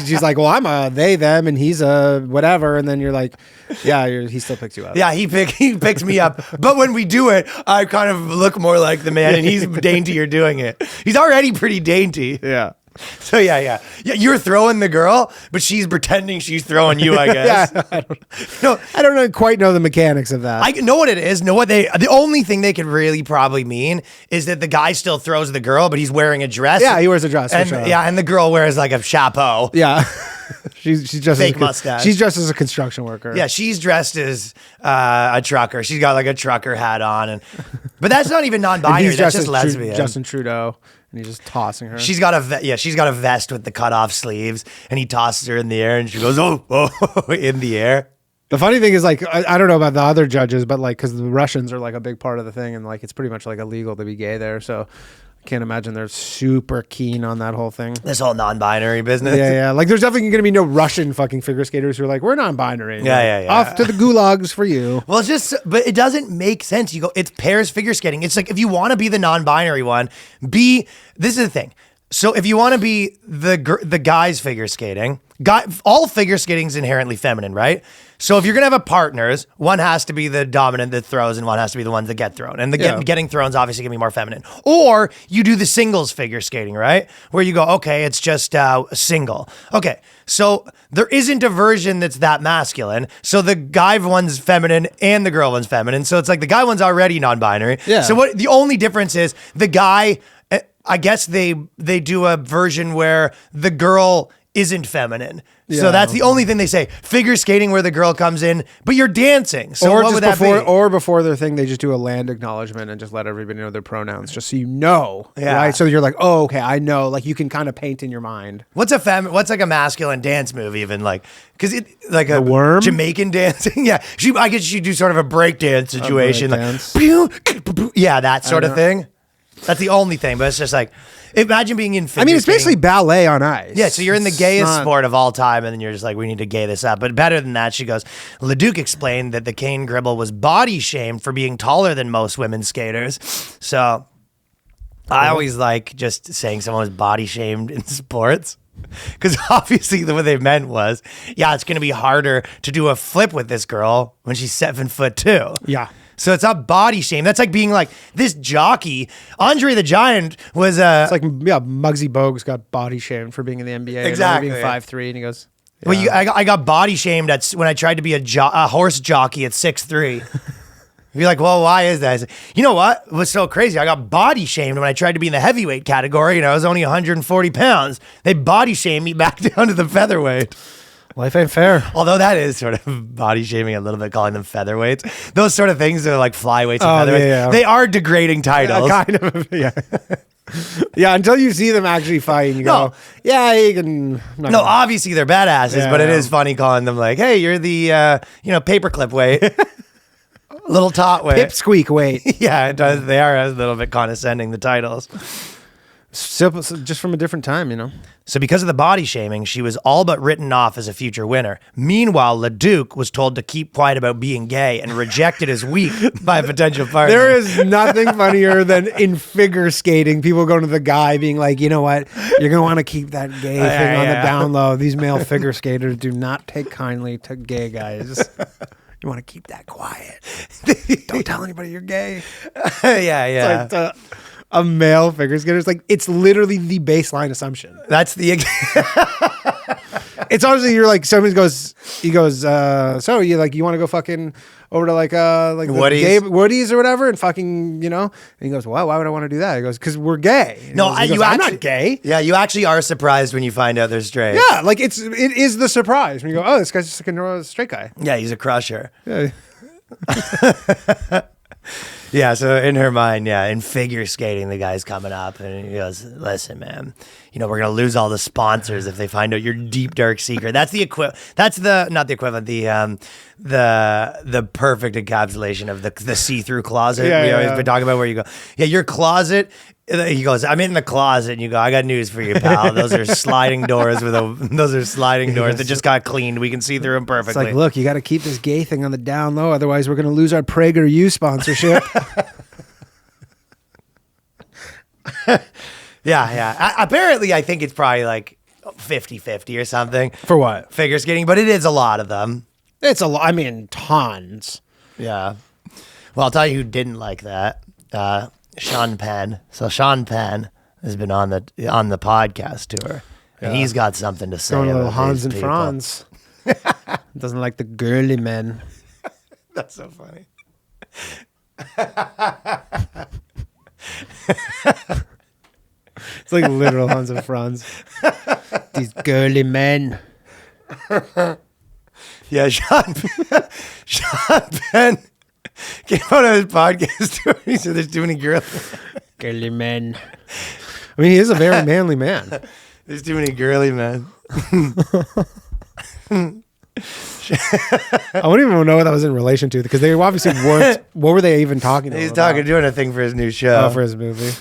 she's like, well, I'm a they them and he's a whatever, and then you're like, yeah, he still picks you up. Yeah, he picks me up. But when we do it, I kind of look more like the man, and he's daintier doing it. He's already pretty dainty. Yeah. So yeah. You're throwing the girl, but she's pretending she's throwing you, I guess. Yeah, I don't quite know the mechanics of that. I know what it is. The only thing they could really probably mean is that the guy still throws the girl, but he's wearing a dress. Yeah, he wears a dress. And for sure. yeah, and the girl wears like a chapeau. Yeah. she's just Fake mustache. She's dressed as a construction worker. Yeah, she's dressed as a trucker. She's got like a trucker hat on, but that's not even And non-binary. he's That's dressed just as lesbian. Justin Trudeau, and he's just tossing her. She's got a vest with the cut off sleeves, and he tosses her in the air, and she goes, oh, in the air. The funny thing is, like, I don't know about the other judges, but like, because the Russians are like a big part of the thing, and like, it's pretty much like illegal to be gay there. So I can't imagine they're super keen on that whole thing. This whole non-binary business. Yeah. Like, there's definitely going to be no Russian fucking figure skaters who are like, we're non-binary. Yeah. Off to the gulags for you. Well, but it doesn't make sense. You go, it's pairs figure skating. It's like, if you want to be the non-binary one, this is the thing. So if you want to be the guys figure skating, all figure skating is inherently feminine, right? So if you're going to have partners, one has to be the dominant that throws and one has to be the ones that get thrown. And getting thrown is obviously going to be more feminine. Or you do the singles figure skating, right? Where you go, okay, it's just a single. Okay, so there isn't a version that's that masculine. So the guy one's feminine and the girl one's feminine. So it's like the guy one's already non-binary. Yeah. So the only difference is the guy... I guess they do a version where the girl isn't feminine. Yeah. So that's the only thing they say. Figure skating where the girl comes in, but you're dancing. So or what just would that before, be? or before their thing, they just do a land acknowledgement and just let everybody know their pronouns, just so you know. Yeah. Right. So you're like, oh, okay, I know. Like you can kind of paint in your mind. What's like a masculine dance move even like? Because it like a worm? Jamaican dancing. Yeah, I guess she do sort of a break dance situation. break Like, dance. pew, yeah, that sort of thing. That's the only thing. But it's just like imagine being in. I mean, it's basically ballet on ice. Yeah, so you're in the It's gayest not- sport of all time, and then you're just like, we need to gay this up. But better than that, she goes, Leduc explained that the Kane Gribble was body shamed for being taller than most women skaters. So I always like just saying someone was body shamed in sports. Because obviously what they meant was, yeah, it's going to be harder to do a flip with this girl when she's 7'2". Yeah. So it's not body shame. That's like being like this jockey. Andre the Giant was It's like, yeah, Muggsy Bogues got body shamed for being in the NBA. Exactly, And only yeah. being 5'3", and he goes, Well, yeah. I got body shamed when I tried to be a horse jockey at 6'3". You're like, well, why is that? I said, you know what? It was so crazy. I got body shamed when I tried to be in the heavyweight category, and I was only 140 pounds. They body shamed me back down to the featherweight. Life ain't fair. Although that is sort of body shaming a little bit, calling them featherweights. Those sort of things are like flyweights and featherweights. yeah. They are degrading titles. Kind of, yeah. Yeah, until you see them actually fight, and you No. go, yeah, you can. I'm not No, gonna- obviously they're badasses, Yeah, but it yeah. is funny calling them like, hey, you're the paperclip weight. Little tot weight. Pipsqueak weight. Yeah, it does. They are a little bit condescending, the titles. Simple, just from a different time, you know. So because of the body shaming, she was all but written off as a future winner. Meanwhile, Leduc was told to keep quiet about being gay and rejected as weak by a potential partner. There is nothing funnier than in figure skating, people going to the guy being like, you know what, you're going to want to keep that gay thing on the down low. These male figure skaters do not take kindly to gay guys. You want to keep that quiet. Don't tell anybody you're gay. yeah. It's like a male figure skater. It's like, it's literally the baseline assumption. That's the... It's honestly, you're like, he goes, so you like, you want to go fucking over to like the Woody's? gay Woody's or whatever, and fucking, you know, and he goes, well, why would I want to do that? He goes, because we're gay. And No, he goes, you I'm actually, not gay. Yeah, you actually are surprised when you find out they're straight. Yeah, like it is the surprise when you go, oh, this guy's just a straight guy. Yeah, he's a crusher. Yeah. Yeah, so in her mind, yeah, in figure skating, the guy's coming up and he goes, listen, man, you know, we're going to lose all the sponsors if they find out your deep, dark secret. That's the not the equivalent, the perfect encapsulation of the see-through closet we always been talking about, where you go, yeah, your closet, he goes, I'm in the closet, and you go, I got news for you, pal. Those are sliding doors that just got cleaned. We can see through them It's perfectly. like, look, you got to keep this gay thing on the down low, otherwise we're going to lose our PragerU sponsorship. Yeah. Apparently, I think it's probably like 50-50 or something. For what? Figure skating, but it is a lot of them. It's a lot. I mean, tons. Yeah. Well, I'll tell you who didn't like that. Sean Penn. So Sean Penn has been on the podcast tour, and he's got something to say. Going a little about Hans these and people. Franz. Doesn't like the girly men. That's so funny. It's like literal Hans and Franz. These girly men. Yeah, Sean Penn came out on his podcast tour. He said there's too many girls. Girly men. I mean, he is a very manly man. There's too many girly men. I wouldn't even know what that was in relation to, because they obviously weren't. What were they even talking to He's him talking, about? doing a thing for his new show. For his movie.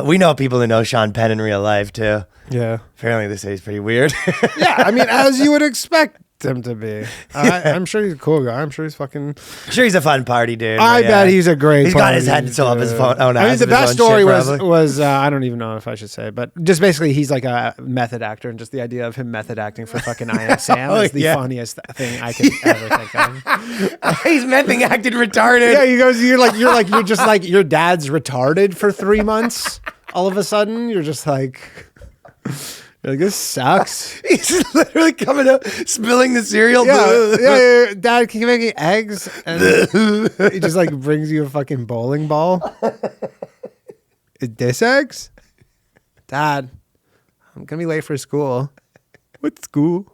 We know people who know Sean Penn in real life too. Yeah. Apparently, they say he's pretty weird. Yeah, I mean, as you would expect him to be. I'm sure he's a cool guy. I'm sure he's fucking... Sure, he's a fun party dude. I but bet he's a great He's got his party head so up his dude. phone. I mean, ass the of his best own story shit, probably. was I don't even know if I should say, but just basically he's like a method actor, and just the idea of him method acting for fucking I Am Sam Oh, is the yeah. funniest thing I could ever think of. He's mething acted retarded. Yeah, he goes, you're just like your dad's retarded for 3 months. All of a sudden, you're just like, this sucks. He's literally coming up, spilling the cereal. Yeah, Dad, can you make me eggs? And he just like brings you a fucking bowling ball. This eggs? Dad, I'm going to be late for school. What school?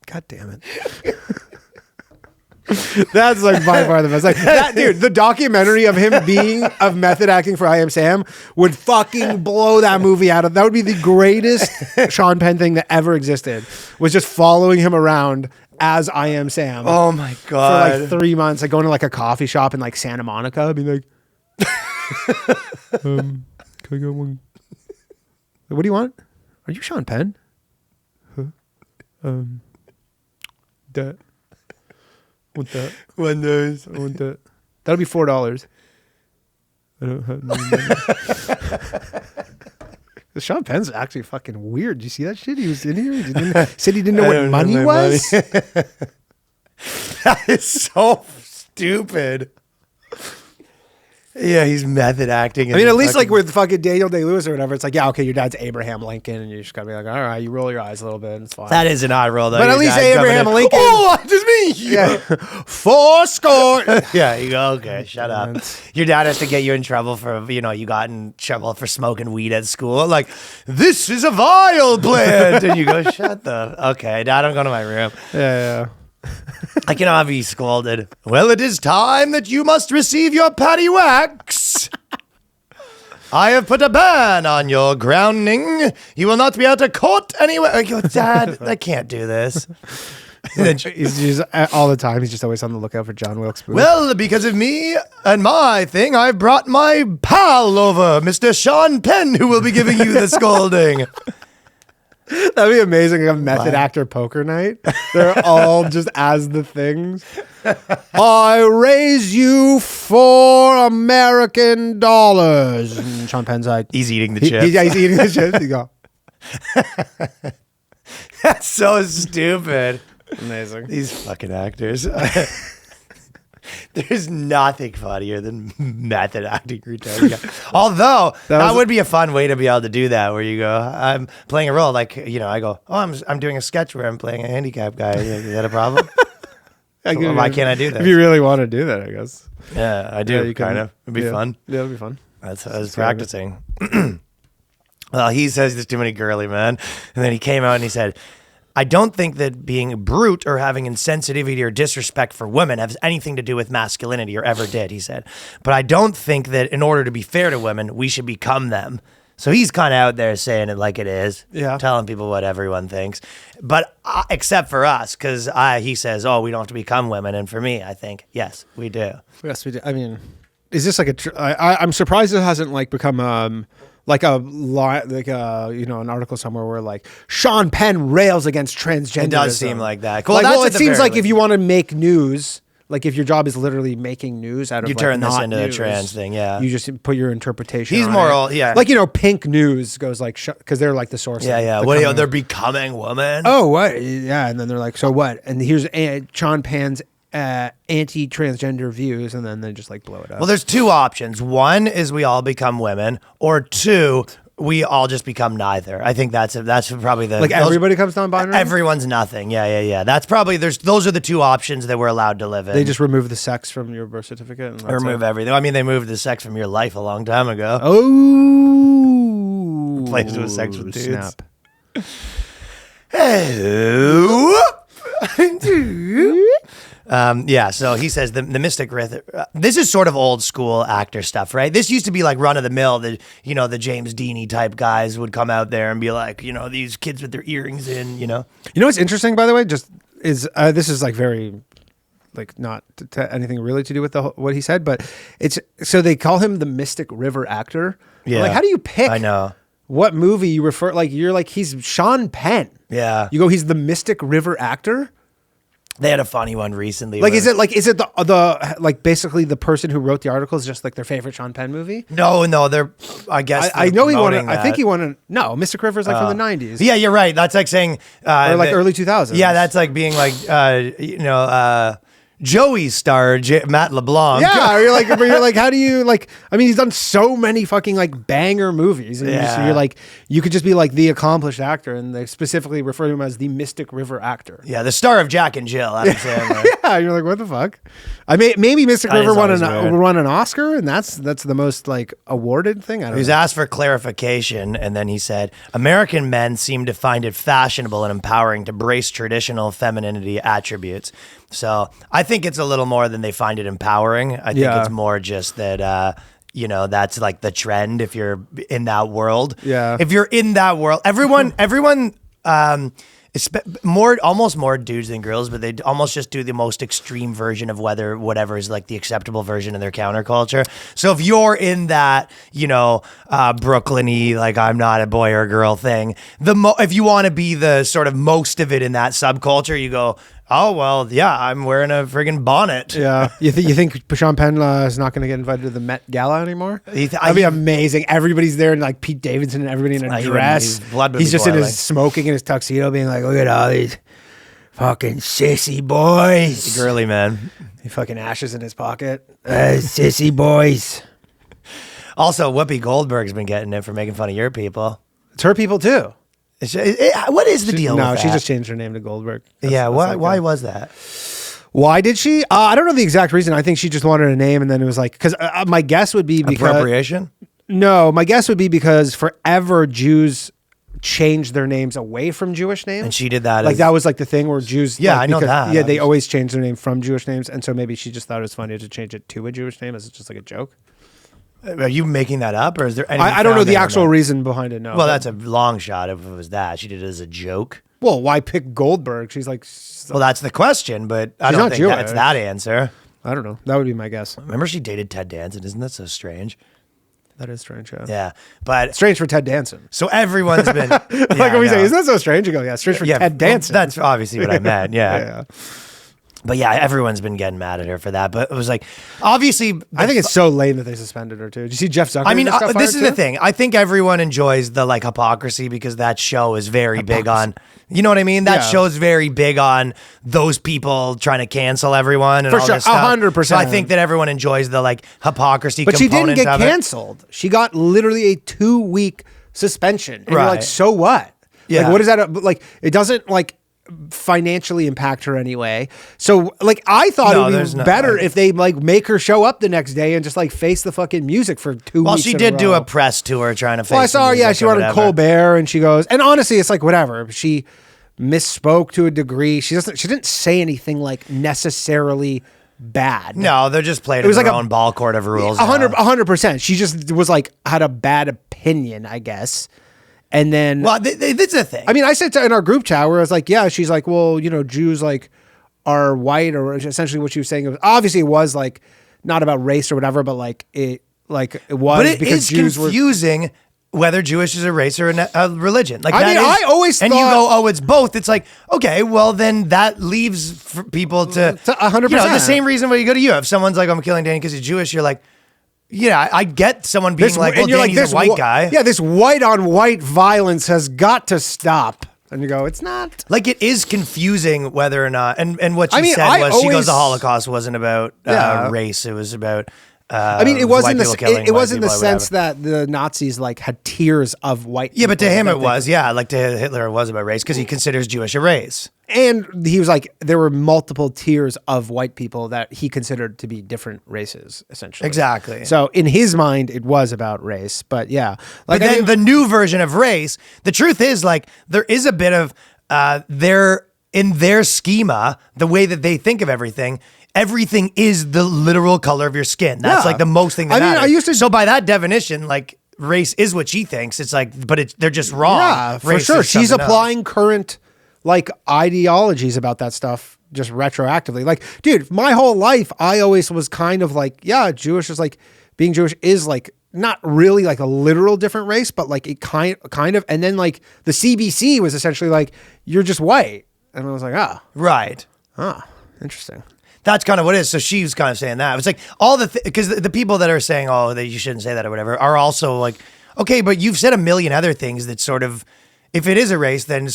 God damn it. That's like by far the best. Like that dude, the documentary of him being of method acting for I Am Sam would fucking blow that movie out of. That would be the greatest Sean Penn thing that ever existed. Was just following him around as I Am Sam. Oh my God. For like 3 months, like going to like a coffee shop in like Santa Monica. I'd be like, can I get one? What do you want? Are you Sean Penn? That. Want that? One those. I want that. That'll be $4. I don't have any money. Sean Penn's actually fucking weird. Did you see that shit? He was in here. Said he didn't know what money was. That is so stupid. Yeah, he's method acting. I mean, at least like with fucking Daniel Day-Lewis or whatever, it's like, yeah, okay, your dad's Abraham Lincoln, and you just gotta be like, all right, you roll your eyes a little bit, and it's fine. That is an odd roll, though. But at least Abraham Lincoln. Oh, just me. Yeah. 4 score. Yeah, you go, okay, shut up. Your dad has to get you in trouble for, you got in trouble for smoking weed at school. Like, this is a vile plant. And you go, okay, Dad, I'm going to my room. Yeah. I cannot be scolded. Well, it is time that you must receive your patty wax. I have put a ban on your grounding. You will not be able to court anywhere. I go, Dad, I can't do this. He's just all the time. He's just always on the lookout for John Wilkes Booth. Well, because of me and my thing, I brought my pal over, Mr. Sean Penn, who will be giving you the scolding. That'd be amazing. A method actor poker night. They're all just as the things. I raise you $4 American. And Sean Penn's like, He's eating the chips. Yeah, he's eating the chips. You go. That's so stupid. Amazing. These fucking actors. There's nothing funnier than method acting retarded guy. Although that would be a fun way to be able to do that, where you go, I'm playing a role, like I go, I'm doing a sketch where I'm playing a handicapped guy. Is that a problem? Why can't I do that? If you really want to do that, I guess. Yeah, I do. You kind of. It'd be fun. Yeah, it'd be fun. That's I was practicing. Well, he says there's too many girly men, and then he came out and he said, I don't think that being brute or having insensitivity or disrespect for women has anything to do with masculinity, or ever did, he said. But I don't think that in order to be fair to women, we should become them. So he's kind of out there saying it like it is, telling people what everyone thinks. But except for us, because he says, we don't have to become women. And for me, I think, yes, we do. Yes, we do. I mean, is this like I'm surprised it hasn't like become like an article somewhere where like Sean Penn rails against transgenderism. It does seem like that. Well, it seems like if you want to make news, like if your job is literally making news out of, you turn this into a trans thing, yeah. You just put your interpretation. He's on more, it. yeah. Like Pink News goes like because they're like the source. Yeah. What? They're becoming women. Oh, what? Yeah, and then they're like, so what? And here's Sean Penn's anti-transgender views, and then they just like blow it up. Well, there's two options. One is we all become women, or two, we all just become neither. I think that's probably the everybody comes non-binary. Everyone's nothing. Yeah. That's probably those are the two options that we're allowed to live in. They just remove the sex from your birth certificate. And remove everything. I mean, they moved the sex from your life a long time ago. Oh, replaced with sex with dudes. Snap. So he says the Mystic River. This is sort of old school actor stuff, right? This used to be like run of the mill. The James Deany type guys would come out there and be like, these kids with their earrings in, what's interesting, by the way, just is this is like very like not anything really to do with what he said, but it's so they call him the Mystic River actor. Yeah, like how do you pick? I know. What movie you refer? Like you're like he's Sean Penn. Yeah, you go. He's the Mystic River actor. They had a funny one recently. Like, is it the like basically the person who wrote the article is just like their favorite Sean Penn movie? No, they're. I guess I know he wanted. I think he wanted. No, Mystic River is like from the 90s. Yeah, you're right. That's like saying or like early 2000s. Yeah, that's like being like Joey's star, Matt LeBlanc. Yeah, you're like, how do you like? I mean, he's done so many fucking like banger movies, and you're like, you could just be like the accomplished actor, and they specifically refer to him as the Mystic River actor. Yeah, the star of Jack and Jill. Adam Sandler. Yeah, you're like, what the fuck? I mean, maybe Mystic That River is always weird. won an Oscar, and that's the most like awarded thing. I don't He was know. asked for clarification, and then he said, American men seem to find it fashionable and empowering to brace traditional femininity attributes. So I think it's a little more than they find it empowering. I think Yeah. it's more just that, that's like the trend if you're in that world. Yeah. If you're in that world, everyone, almost more dudes than girls, but they almost just do the most extreme version of whatever is like the acceptable version of their counterculture. So if you're in that, Brooklyn-y, like I'm not a boy or girl thing, if you want to be the sort of most of it in that subculture, you go, oh, well, yeah, I'm wearing a friggin' bonnet. Yeah, you think Sean Penn is not going to get invited to the Met Gala anymore? That'd be amazing. Everybody's there, and like Pete Davidson and everybody in a dress. He's just in his smoking in his tuxedo, being like, "Look at all these fucking sissy boys." Girly, man. He fucking ashes in his pocket. Sissy boys. Also, Whoopi Goldberg's been getting it for making fun of your people. It's her people too. What is the deal with that? No, she just changed her name to Goldberg. Why was that? Why did she? I don't know the exact reason. I think she just wanted a name, and then it was like, because my guess would be because appropriation. No, my guess would be because forever Jews changed their names away from Jewish names, and she did that. Like that was like the thing where Jews. Yeah, like, I know that. Yeah, they always changed their name from Jewish names, and so maybe she just thought it was funny to change it to a Jewish name as just like a joke. Are you making that up, or is there? I don't know the actual reason behind it. No. Well, that's a long shot. If it was that, she did it as a joke. Well, why pick Goldberg? She's like. Well, that's the question, but I don't think that's that answer. I don't know. That would be my guess. Remember, she dated Ted Danson. Isn't that so strange? That is strange. Yeah. Yeah, but strange for Ted Danson. So everyone's been like when we say, "Isn't that so strange?" You go, "Yeah, strange for Ted Danson." Well, that's obviously what I meant. Yeah. Yeah. But yeah, everyone's been getting mad at her for that. But it was like, obviously, I think it's so lame that they suspended her too. Did you see Jeff Zucker? I mean, this is the thing. I think everyone enjoys the like hypocrisy because that show is very big on. You know what I mean? That show is very big on those people trying to cancel everyone and for all sure, this stuff. 100%. So I think that everyone enjoys the like hypocrisy. But she didn't get of it. canceled. She got literally a 2-week suspension. And you're like, so what? Yeah. Like, what is that? Like, it doesn't like financially impact her anyway. So like I thought it would be better if they like make her show up the next day and just like face the fucking music for 2 weeks. Well, she did do a press tour trying to face. Well, I saw her. Yeah, she went on Colbert and she goes. And honestly, it's like whatever. She misspoke to a degree. She didn't say anything like necessarily bad. No, they're just playing their own ball court of rules. 100%. She just was like had a bad opinion, I guess. And then, well, this is the thing. I mean, I said in our group chat where I was like, yeah, she's like, well, Jews like are white, or essentially what she was saying. Obviously, it was like not about race or whatever, but like it was. But it because is Jews confusing whether Jewish is a race or a religion. Like I always and thought, you go, oh, it's both. It's like, okay, well then that leaves for people to 100%. The same reason when you go to you. If someone's like, I'm killing Danny because he's Jewish, you're like. Yeah, I get someone being like, well, Danny's a white guy. Yeah, this white on white violence has got to stop. And you go, it's not. Like, it is confusing whether or not, and what she said was, she goes, the Holocaust wasn't about race. It was about, I mean, it was in the sense that the Nazis like had tiers of white people. Yeah, but to him it was, like to Hitler it was about race because he considers Jewish a race. And he was like, there were multiple tiers of white people that he considered to be different races, essentially. Exactly. So in his mind, it was about race. But yeah. Like, but then the new version of race, the truth is like, there is a bit of in their schema, the way that they think of everything is the literal color of your skin. That's like the most thing that matters. So by that definition, like race is what she thinks. It's like, but they're just wrong. Yeah, for sure. She's applying current like ideologies about that stuff just retroactively. Like, dude, my whole life, I always was kind of like, yeah, Jewish is like, being Jewish is like, not really like a literal different race, but like it kind of, and then like the CBC was essentially like, you're just white. And I was like, right. Interesting. That's kind of what it is. So she was kind of saying that. It's like all because the people that are saying, oh, that you shouldn't say that or whatever, are also like, okay, but you've said a million other things that sort of, if it is a race, then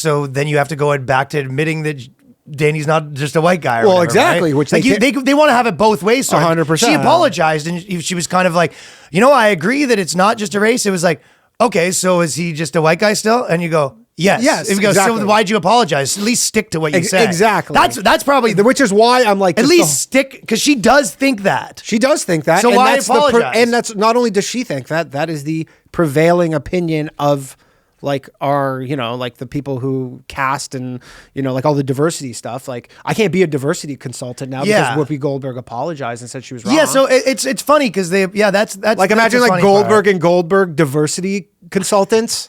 you have to go back to admitting that Danny's not just a white guy. Or whatever, exactly. Right? Which like they want to have it both ways. So 100%. She apologized and she was kind of like, I agree that it's not just a race. It was like, okay, so is he just a white guy still? And you go, Yes. If you go, exactly. so why'd you apologize? At least stick to what you said. Exactly. That's probably Which is why I'm like, at least stick, because she does think that. she does think that. So and why that's apologize? And that's not only does she think that, that is the prevailing opinion of like our, like the people who cast and, like all the diversity stuff. Like I can't be a diversity consultant now Yeah. because Whoopi Goldberg apologized and said she was wrong. Yeah, so it's funny because that's like imagine the like funny Goldberg part. and Goldberg diversity consultants.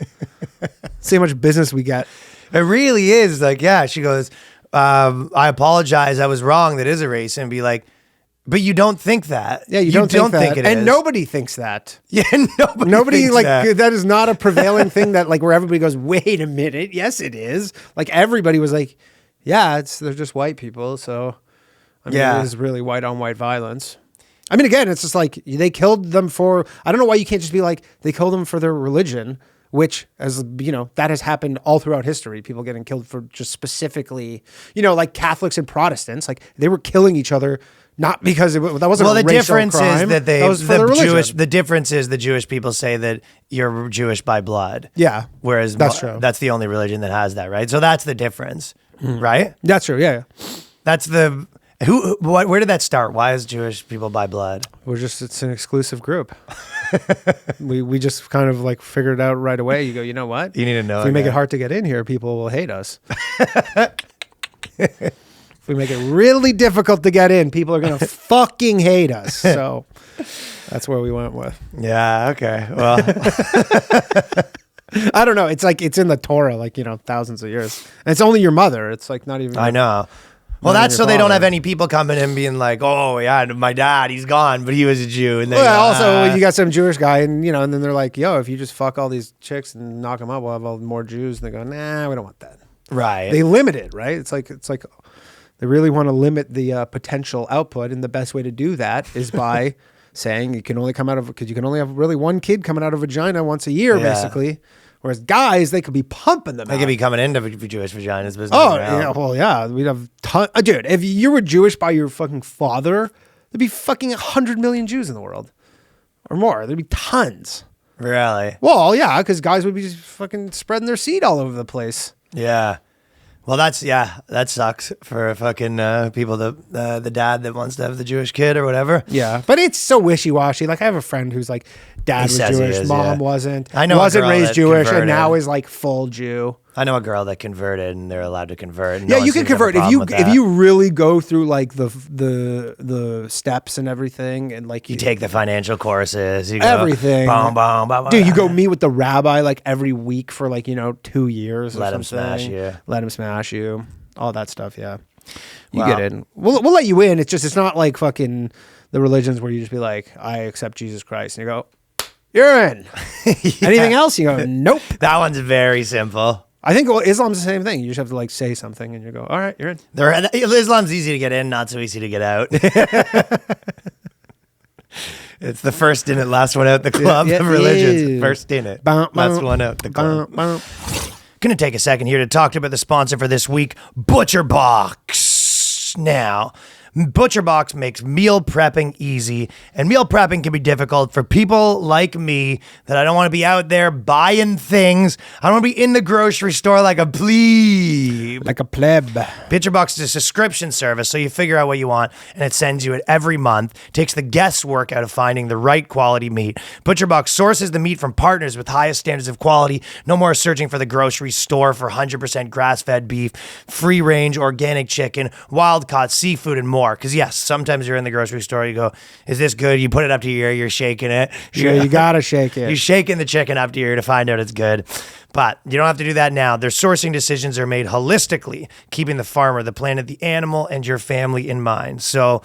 See how much business we get. It really is like, yeah, she goes, I apologize, I was wrong, that is a race, and be like, but you don't think that. Yeah, you don't think that. it and is. nobody thinks that. Yeah, nobody Nobody thinks like that is not a prevailing thing that like where everybody goes, wait a minute, yes it is. Like everybody was like, yeah, they're just white people, so I mean Yeah. it is really white on white violence. I mean again, it's just like they killed them for I don't know why you can't just be like they killed them for their religion, which as that has happened all throughout history, people getting killed for just specifically, like Catholics and Protestants, like they were killing each other. Not because that wasn't well, a the racial difference crime. is that that was for their religion. the difference is the Jewish people say that you're Jewish by blood. Yeah, Whereas that's true. that's the only religion that has that, right? So that's the difference, right? That's true. Yeah. That's where did that start? Why is Jewish people by blood? It's an exclusive group. we just kind of like figured it out right away. You go, you know what? You need to know If we it, make yeah. it hard to get in here, people will hate us. If we make it really difficult to get in, people are going to fucking hate us. So that's where we went with. Yeah, okay. Well, I don't know. It's like, it's in the Torah, like, thousands of years. And it's only your mother. It's like not even. I know. Well, Not that's your so they don't father. have any people coming in being like, oh, yeah, my dad, he's gone, but he was a Jew. And then, Well, also, you got some Jewish guy, and and then they're like, "Yo, if you just fuck all these chicks and knock them up, we'll have all more Jews." And they go, "Nah, we don't want that." right. They limit it, right? It's like they really want to limit the potential output, and the best way to do that is by saying you can only come out of because you can only have really one kid coming out of vagina once a year, Yeah. basically. Whereas guys, they could be pumping them. They out. could be coming into Jewish vaginas. Business Oh around. yeah, well yeah, we'd have dude. If you were Jewish by your fucking father, there'd be fucking 100 million Jews in the world, or more. There'd be tons. Really? Well, yeah, because guys would be just fucking spreading their seed all over the place. Yeah. Well, that sucks for fucking people. The dad that wants to have the Jewish kid or whatever. Yeah, but it's so wishy washy. Like I have a friend who's like, dad He was says he Jewish, is, mom yeah. wasn't. I know a wasn't girl raised that Jewish, converted. and now is like full Jew. I know a girl that converted, and they're allowed to convert. and Yeah, no one you can seems to have a convert if problem with if that. you really go through like the steps and everything, and like You take the financial courses. You go, everything. Boom, boom, boom, Dude, you go boom. meet with the rabbi like every week for like 2 years. Let or him something. smash you. Let him smash you. All that stuff. Yeah, you Wow. get in. We'll let you in. It's not like fucking the religions where you just be like, I accept Jesus Christ, and you go, you're in. Anything else? You go, nope. That one's very simple. I think Islam's the same thing. You just have to like say something, and you go, all right, you're in. Islam's easy to get in, not so easy to get out. It's the first in it, last one out. The club Yeah, of it religions. is. First in it, Bum, last bum, one out. The club. bum, bum. Going to take a second here to talk to you about the sponsor for this week, Butcher Box. Now, Butcher Box makes meal prepping easy, and meal prepping can be difficult for people like me that I don't want to be out there buying things. I don't want to be in the grocery store like a plebe. Like a pleb. Butcher Box is a subscription service, so you figure out what you want, and it sends you it every month. Takes the guesswork out of finding the right quality meat. Butcher Box sources the meat from partners with highest standards of quality. No more searching for the grocery store for 100% grass-fed beef, free-range organic chicken, wild-caught seafood, and more. Because yes, sometimes you're in the grocery store, you go, is this good? You put it up to your ear, you're shaking it. Sure, you gotta shake it. You're shaking the chicken up to your ear to find out it's good. But you don't have to do that now. Their sourcing decisions are made holistically, keeping the farmer, the planet, the animal, and your family in mind. So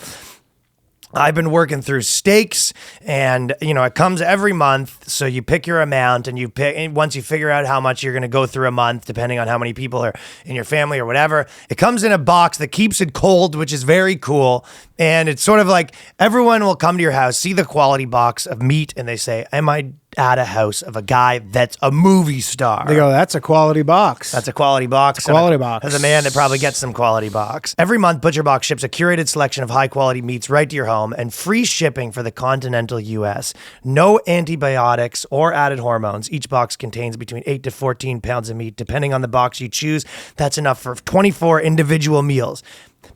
I've been working through steaks, and it comes every month. So you pick your amount, and once you figure out how much you're going to go through a month, depending on how many people are in your family or whatever, it comes in a box that keeps it cold, which is very cool. And it's sort of like everyone will come to your house, see the quality box of meat, and they say, am I at a house of a guy that's a movie star? They go, that's a quality box. That's a quality box. Quality box. As a man that probably gets some quality box. Every month, ButcherBox ships a curated selection of high-quality meats right to your home and free shipping for the continental U.S. No antibiotics or added hormones. Each box contains between 8 to 14 pounds of meat. Depending on the box you choose, that's enough for 24 individual meals.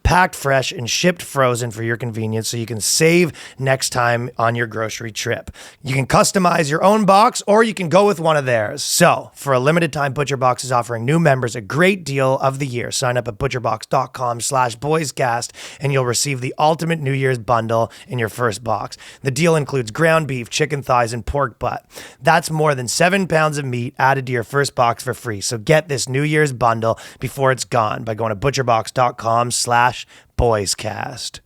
Packed fresh and shipped frozen for your convenience so you can save next time on your grocery trip. You can customize your own box or you can go with one of theirs. So, for a limited time, ButcherBox is offering new members a great deal of the year. Sign up at butcherbox.com/boyscast and you'll receive the ultimate New Year's bundle in your first box. The deal includes ground beef, chicken thighs, and pork butt. That's more than 7 pounds of meat added to your first box for free. So get this New Year's bundle before it's gone by going to butcherbox.com/boyscast.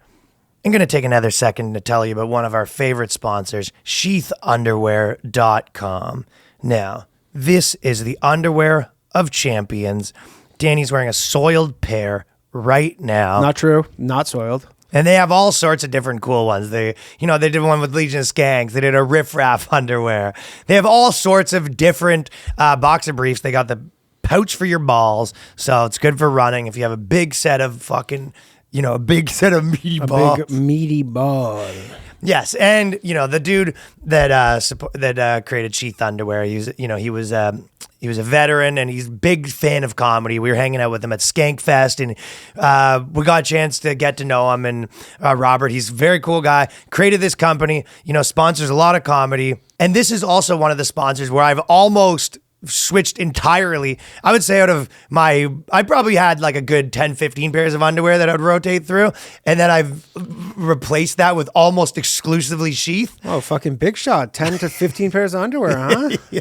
I'm going to take another second to tell you about one of our favorite sponsors, sheathunderwear.com. Now, this is the underwear of champions. Danny's wearing a soiled pair right now. Not true. Not soiled. And they have all sorts of different cool ones. They did one with Legion of Skanks. They did a Riff Raff underwear. They have all sorts of different boxer briefs. They got the pouch for your balls, so it's good for running. If you have a big set of fucking, a big set of meaty balls. A big meaty ball. Yes, and the dude that created Sheath Underwear, he was a veteran and he's a big fan of comedy. We were hanging out with him at Skankfest and we got a chance to get to know him. And Robert, he's a very cool guy. Created this company, sponsors a lot of comedy, and this is also one of the sponsors where I've almost switched entirely. I would say I probably had like a good 10, 15 pairs of underwear that I would rotate through. And then I've replaced that with almost exclusively Sheath. Oh, fucking big shot. 10 to 15 pairs of underwear, huh? Yeah.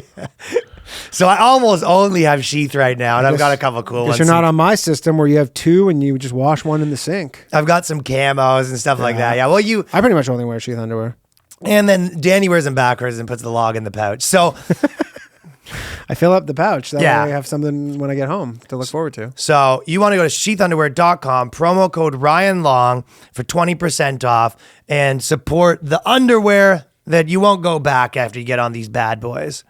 So I almost only have Sheath right now, and I've got a couple cool ones. You're not on my system where you have two and you just wash one in the sink. I've got some camos and stuff like that. Yeah, well, I pretty much only wear Sheath underwear. And then Danny wears them backwards and puts the log in the pouch. So I fill up the pouch. That way I have something when I get home to look forward to. So you want to go to sheathunderwear.com, promo code RYANLONG for 20% off, and support the underwear that you won't go back after you get on these bad boys.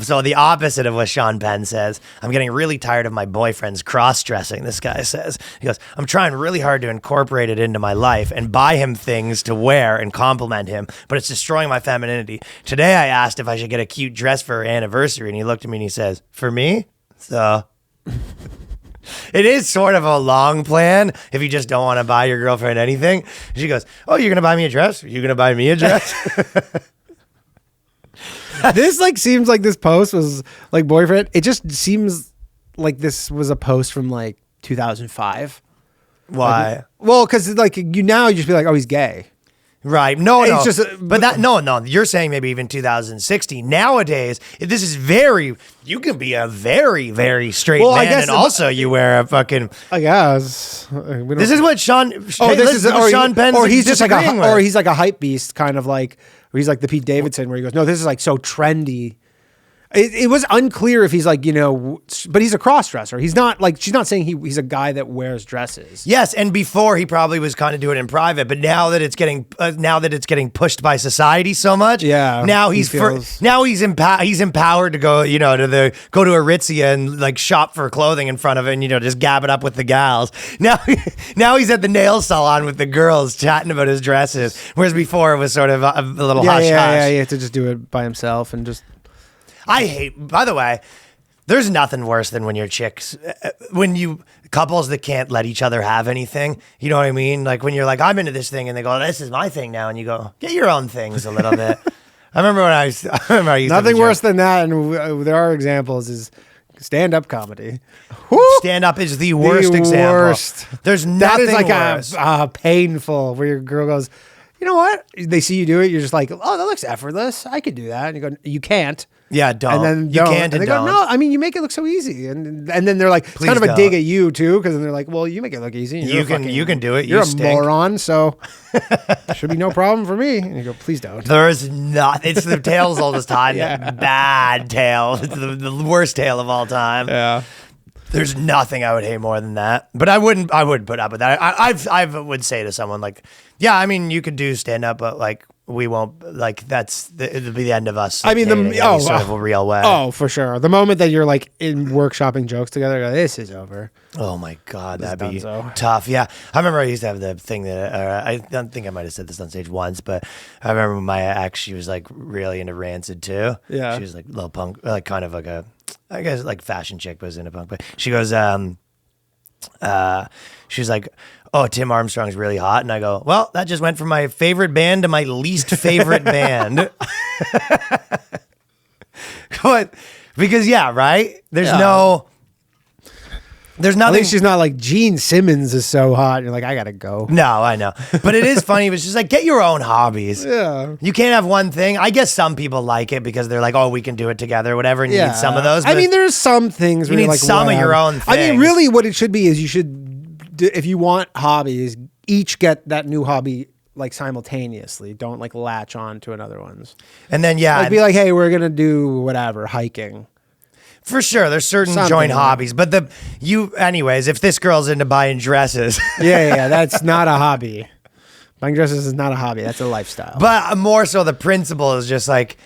So the opposite of what Sean Penn says, I'm getting really tired of my boyfriend's cross-dressing, this guy says. He goes, I'm trying really hard to incorporate it into my life and buy him things to wear and compliment him, but it's destroying my femininity. Today I asked if I should get a cute dress for her anniversary, and he looked at me and he says, for me? So it is sort of a long plan if you just don't want to buy your girlfriend anything. She goes, oh, you're going to buy me a dress? Are you going to buy me a dress? This seems like this post was like boyfriend. It just seems like this was a post from 2005. Why? Because you just be like, oh, he's gay. Right. No. It's just no. You're saying maybe even 2016. Nowadays, this is you can be a very, very straight man, and also you wear a fucking. I guess. This is what Sean. Sean Penn. Or he's just he's like a hype beast, kind of like. Or he's like the Pete Davidson, where he goes, no, this is so trendy. It was unclear if he's but he's a cross-dresser. He's not she's not saying he's a guy that wears dresses. Yes, and before he probably was kind of doing it in private, but now that it's getting pushed by society so much, now he's empowered to go to Aritzia and shop for clothing in front of it and just gab it up with the gals. Now he's at the nail salon with the girls chatting about his dresses, whereas before it was sort of a little hush hush. Yeah, he had to just do it by himself and just. By the way, there's nothing worse than when your chicks, couples that can't let each other have anything. You know what I mean? Like when you're like, I'm into this thing, and they go, this is my thing now, and you go, get your own things a little bit. I remember I used nothing worse than that, and there are examples. Is stand-up comedy. Stand-up is the worst example. There's nothing worse. That is painful, where your girl goes, you know what? They see you do it, you're just like, oh, that looks effortless. I could do that. And you go, you can't. Yeah, don't. And then you can't and they don't. Go, no, I mean, you make it look so easy. And then they're like, it's kind of a dig at you too, because then they're like, well, you make it look easy. You can do it. You're a moron, so should be no problem for me. And you go, please don't. There's not. It's the tale's oldest time. Bad tale. It's the worst tale of all time. Yeah. There's nothing I would hate more than that. But I would put up with that. I would say to someone like, yeah, I mean, you could do stand up, but like we won't, like it'll be the end of us. I mean, sort of a real way. Oh, for sure. The moment that you're like in workshopping jokes together, you're like, this is over. Oh my God, that'd be dunzo. tough. Yeah, I remember I used to have the thing that I don't think I might have said this on stage once, but I remember my ex. She was like really into Rancid too. Yeah, she was like little punk, like kind of like a, I guess like fashion chick, but was into punk. But she goes, she was like, oh, Tim Armstrong's really hot. And I go, well, that just went from my favorite band to my least favorite band. But because, yeah, right? There's nothing. At least she's not like Gene Simmons is so hot. You're like, I gotta go. No, I know. But it is funny. It's just like, get your own hobbies. Yeah. You can't have one thing. I guess some people like it because they're like, oh, we can do it together or whatever. And you need some of those. I mean, there's some things where you you're need like, some of your own things. I mean, really what it should be is you should, if you want hobbies, each get that new hobby like simultaneously. Don't like latch on to another one's. And then, yeah. Like, be like, hey, we're going to do whatever, hiking. For sure, there's certain Something joint like hobbies, but anyways, if this girl's into buying dresses, yeah, that's not a hobby. Buying dresses is not a hobby. That's a lifestyle. but more so the principle is just like,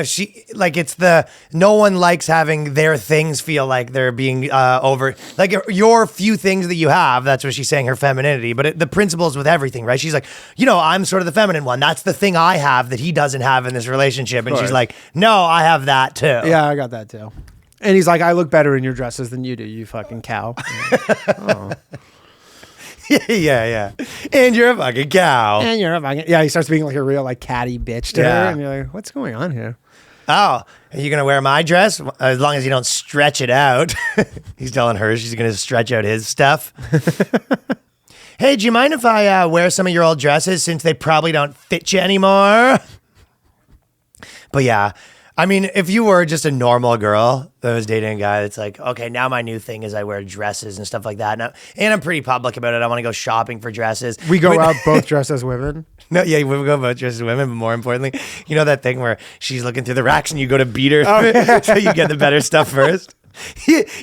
she like it's the no one likes having their things feel like they're being over like your few things that you have. That's what she's saying, her femininity. But the principle is with everything, right? She's like, I'm sort of the feminine one. That's the thing I have that he doesn't have in this relationship. And she's like, no, I have that too. Yeah, I got that too. And he's like, I look better in your dresses than you do, you fucking cow. Oh. Yeah. And you're a fucking cow. And you're a fucking... Yeah, he starts being like a real like catty bitch to her. And you're like, what's going on here? Oh, are you going to wear my dress? As long as you don't stretch it out. He's telling her she's going to stretch out his stuff. Hey, do you mind if I wear some of your old dresses since they probably don't fit you anymore? But yeah, I mean, if you were just a normal girl that was dating a guy that's like, okay, now my new thing is I wear dresses and stuff like that. Now, and I'm pretty public about it. I want to go shopping for dresses. We go out both dressed as women. No, yeah, we go both dressed as women, but more importantly, you know that thing where she's looking through the racks and you go to beat her so you get the better stuff first?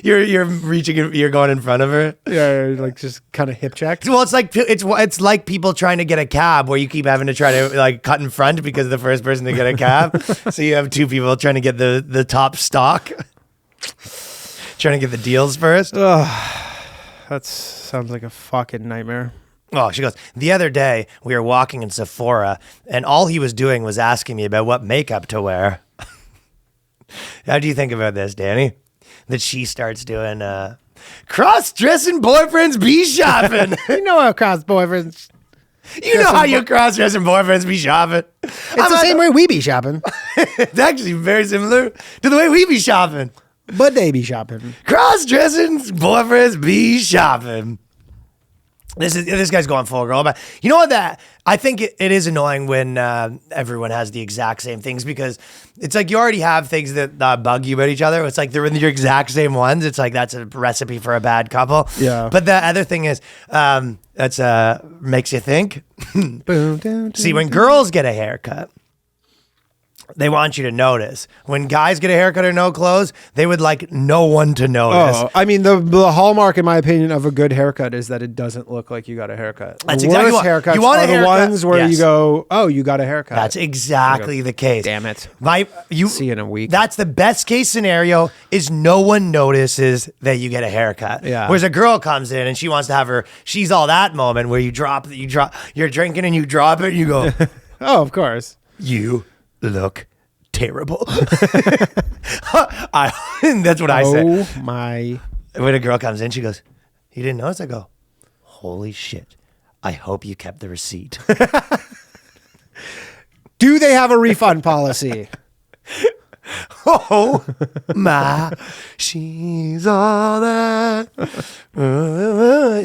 You're reaching, you're going in front of her. Yeah, like just kind of hip checked. Well, it's like people trying to get a cab where you keep having to try to like cut in front because of the first person to get a cab. So you have two people trying to get the top stock, trying to get the deals first. That sounds like a fucking nightmare. Oh, she goes, the other day we were walking in Sephora and all he was doing was asking me about what makeup to wear. How do you think about this, Danny? That she starts doing cross-dressing boyfriends be shopping. You know how cross-boyfriends... You know how you cross-dressing boyfriends be shopping. It's the same way we be shopping. It's actually very similar to the way we be shopping. But they be shopping. Cross-dressing boyfriends be shopping. This guy's going full girl, but you know what? That I think it is annoying when everyone has the exact same things because it's like you already have things that bug you about each other. It's like they're in your exact same ones. It's like that's a recipe for a bad couple. Yeah. But the other thing is that's makes you think. See, when girls get a haircut, they want you to notice. When guys get a haircut or no clothes, they would like no one to notice. Oh, I mean, the hallmark, in my opinion, of a good haircut is that it doesn't look like you got a haircut. That's the exactly worst what haircuts you want. Are the ones where yes. you go, oh, you got a haircut. That's exactly the case. Damn it. See you in a week. That's the best case scenario is no one notices that you get a haircut. Yeah. Whereas a girl comes in and she wants to have her she's all that moment where you're drinking and you drop it and you go, oh, of course. You look terrible. That's what I say. Oh my. When a girl comes in, she goes, you didn't notice? I go, holy shit. I hope you kept the receipt. Do they have a refund policy? Oh my, she's all that.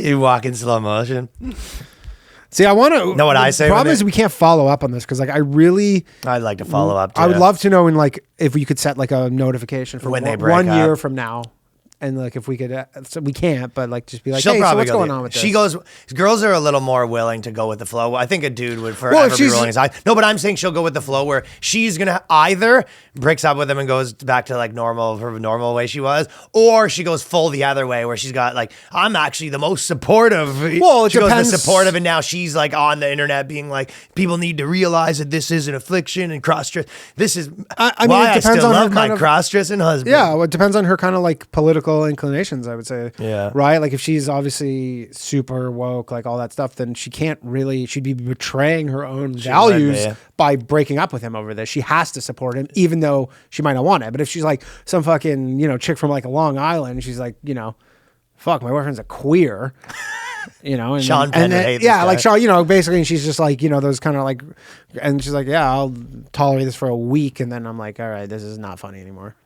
You walk in slow motion. See, I want to know what I say. The problem is we can't follow up on this because, like, I'd like to follow up. I would love to know if we could set like a notification for when they one break year up. from now, And like, if we could, so we can't, but like, just be like, She'll hey, so probably what's go going the- on with this? She goes. Girls are a little more willing to go with the flow. I think a dude would Well, forever if be she's- rolling his eyes. No, but I'm saying she'll go with the flow where she's gonna either breaks up with him and goes back to like normal, her normal way she was, or she goes full the other way where she's got like, I'm actually the most supportive. Well, it she depends. goes the supportive, and now she's like on the internet being like, people need to realize that this is an affliction and cross-dress. This is I mean, why it I depends still on her love my kind of- cross-dressing husband. Yeah, well, it depends on her kind of like political inclinations, I would say. Yeah. Right? Like if she's obviously super woke, like all that stuff, then she'd be betraying her own values be. by breaking up with him over this. She has to support him, even though she might not want it. But if she's like some fucking, chick from like Long Island, she's like, fuck, my boyfriend's a queer. And Sean Penn would hate this yeah, guy. like Sean, basically, and she's just like, those kind of like, and she's like, yeah, I'll tolerate this for a week, and then I'm like, all right, this is not funny anymore.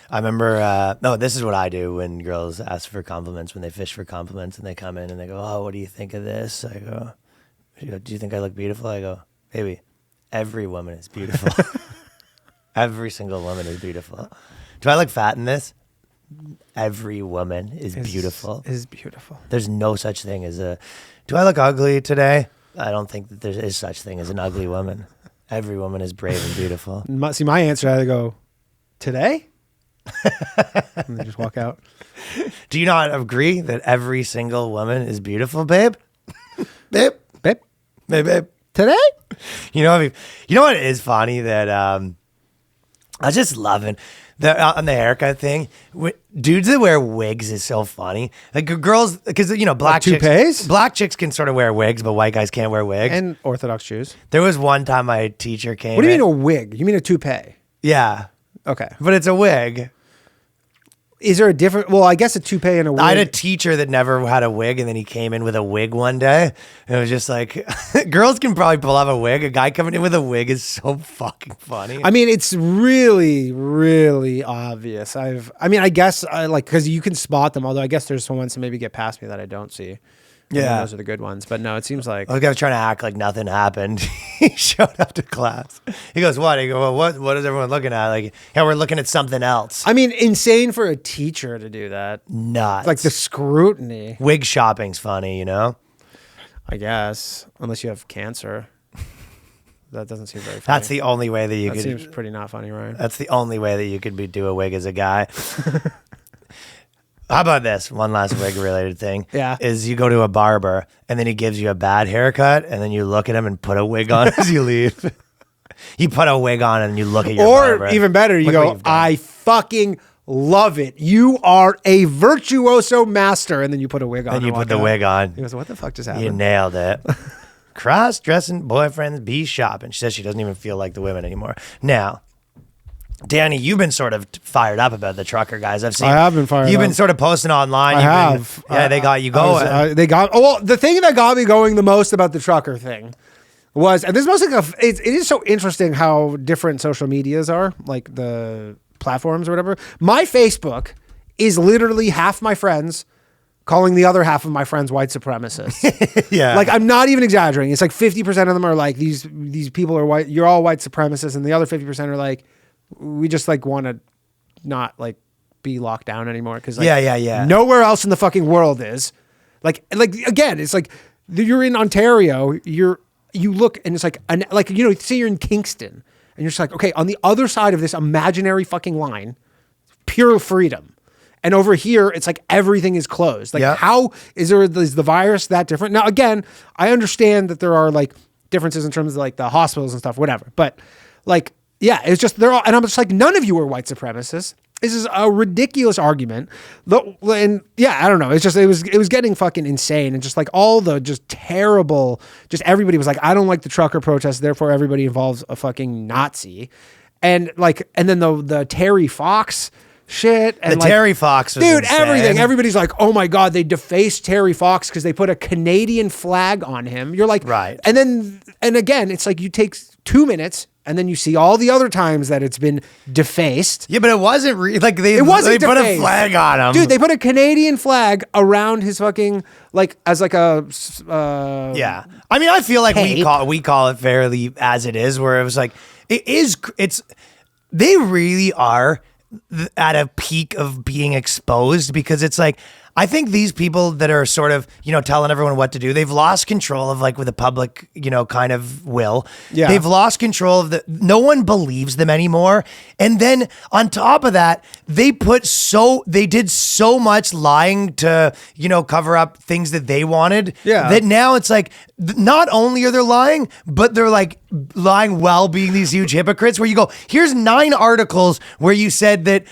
I remember, no, this is what I do when girls ask for compliments, when they fish for compliments and they come in and they go, oh, what do you think of this? I go, she goes, do you think I look beautiful? I go, baby, every woman is beautiful. Every single woman is beautiful. Do I look fat in this? Every woman is beautiful. Is beautiful. There's no such thing as do I look ugly today? I don't think that there is such thing as an ugly woman. Every woman is brave and beautiful. See, my answer, I go, today? And they just walk out. Do you not agree that every single woman is beautiful, babe? Babe? Babe, Babe, babe. today? You know what is funny that I was just loving on the haircut thing. Dudes that wear wigs is so funny. Like girls, because black chicks, toupees? black chicks can sort of wear wigs, but white guys can't wear wigs. And Orthodox Jews. There was one time my teacher came. What do you in- mean a wig? You mean a toupee? Yeah, Okay. but it's a wig. Is there a different? Well, I guess a toupee and a wig. I had a teacher that never had a wig, and then he came in with a wig one day. And it was just like, girls can probably pull off a wig. A guy coming in with a wig is so fucking funny. I mean, it's really, really obvious. I guess because you can spot them. Although I guess there's some ones that maybe get past me that I don't see. Yeah. Those are the good ones. But no, it seems like I was trying to act like nothing happened. He showed up to class. He goes, what? He goes, well, what is everyone looking at? Like, yeah, we're looking at something else. I mean, insane for a teacher to do that. Nuts. Like the scrutiny. wig shopping's funny, I guess, unless you have cancer. That doesn't seem very funny. That's the only way that you That could. seems pretty not funny, right? That's the only way that you could do a wig as a guy. How about this? One last wig related thing. Yeah. Is you go to a barber and then he gives you a bad haircut and then you look at him and put a wig on as you leave. You put a wig on and you look at your barber. Or even better, you Look what go, you've done. I fucking love it. You are a virtuoso master. And then you put a wig on. And you walk put the out. wig on. He goes, what the fuck just You happened? nailed it. Cross-dressing boyfriends be shopping. She says she doesn't even feel like the women anymore. Now, Danny, you've been sort of fired up about the trucker guys. I've seen. I have been fired You've been up. sort of posting online. I You've have. Been, yeah, they got you going. The thing that got me going the most about the trucker thing was, and this is mostly it is so interesting how different social medias are, like the platforms or whatever. My Facebook is literally half my friends calling the other half of my friends white supremacists. Yeah. Like, I'm not even exaggerating. It's like 50% of them are like, these people are white, you're all white supremacists, and the other 50% are like, we just like want to not like be locked down anymore because like, yeah. nowhere else in the fucking world is like again, it's like you're in Ontario, you look and it's like say you're in Kingston and you're just like, okay, on the other side of this imaginary fucking line, pure freedom. And over here, it's like everything is closed. Like, Yeah. how is the virus that different? Now, again, I understand that there are like differences in terms of like the hospitals and stuff, whatever. But like, yeah, it's just they're all, and I'm just like, none of you are white supremacists. This is a ridiculous argument. And yeah, I don't know. It's just it was getting fucking insane, and just like all the just terrible. Just everybody was like, I don't like the trucker protest, therefore everybody involves a fucking Nazi, and then the Terry Fox shit and The Terry Fox was dude, insane. everything. Everybody's like, oh my God, they defaced Terry Fox because they put a Canadian flag on him. You're like, Right. And again, it's like you take 2 minutes and then you see all the other times that it's been defaced. Yeah, but it wasn't like It wasn't they put a defaced. flag on him. Dude, they put a Canadian flag around his fucking, like, as like a, Yeah, I mean, I feel like Tape. we call it fairly as it is, where it was like it's they really are at a peak of being exposed, because it's like, I think these people that are sort of, telling everyone what to do, they've lost control of like with the public, kind of will. Yeah. They've lost control of no one believes them anymore. And then on top of that, they did so much lying to, cover up things that they wanted. Yeah. That now it's like, not only are they lying, but they're like lying while being these huge hypocrites, where you go, here's 9 articles where you said that,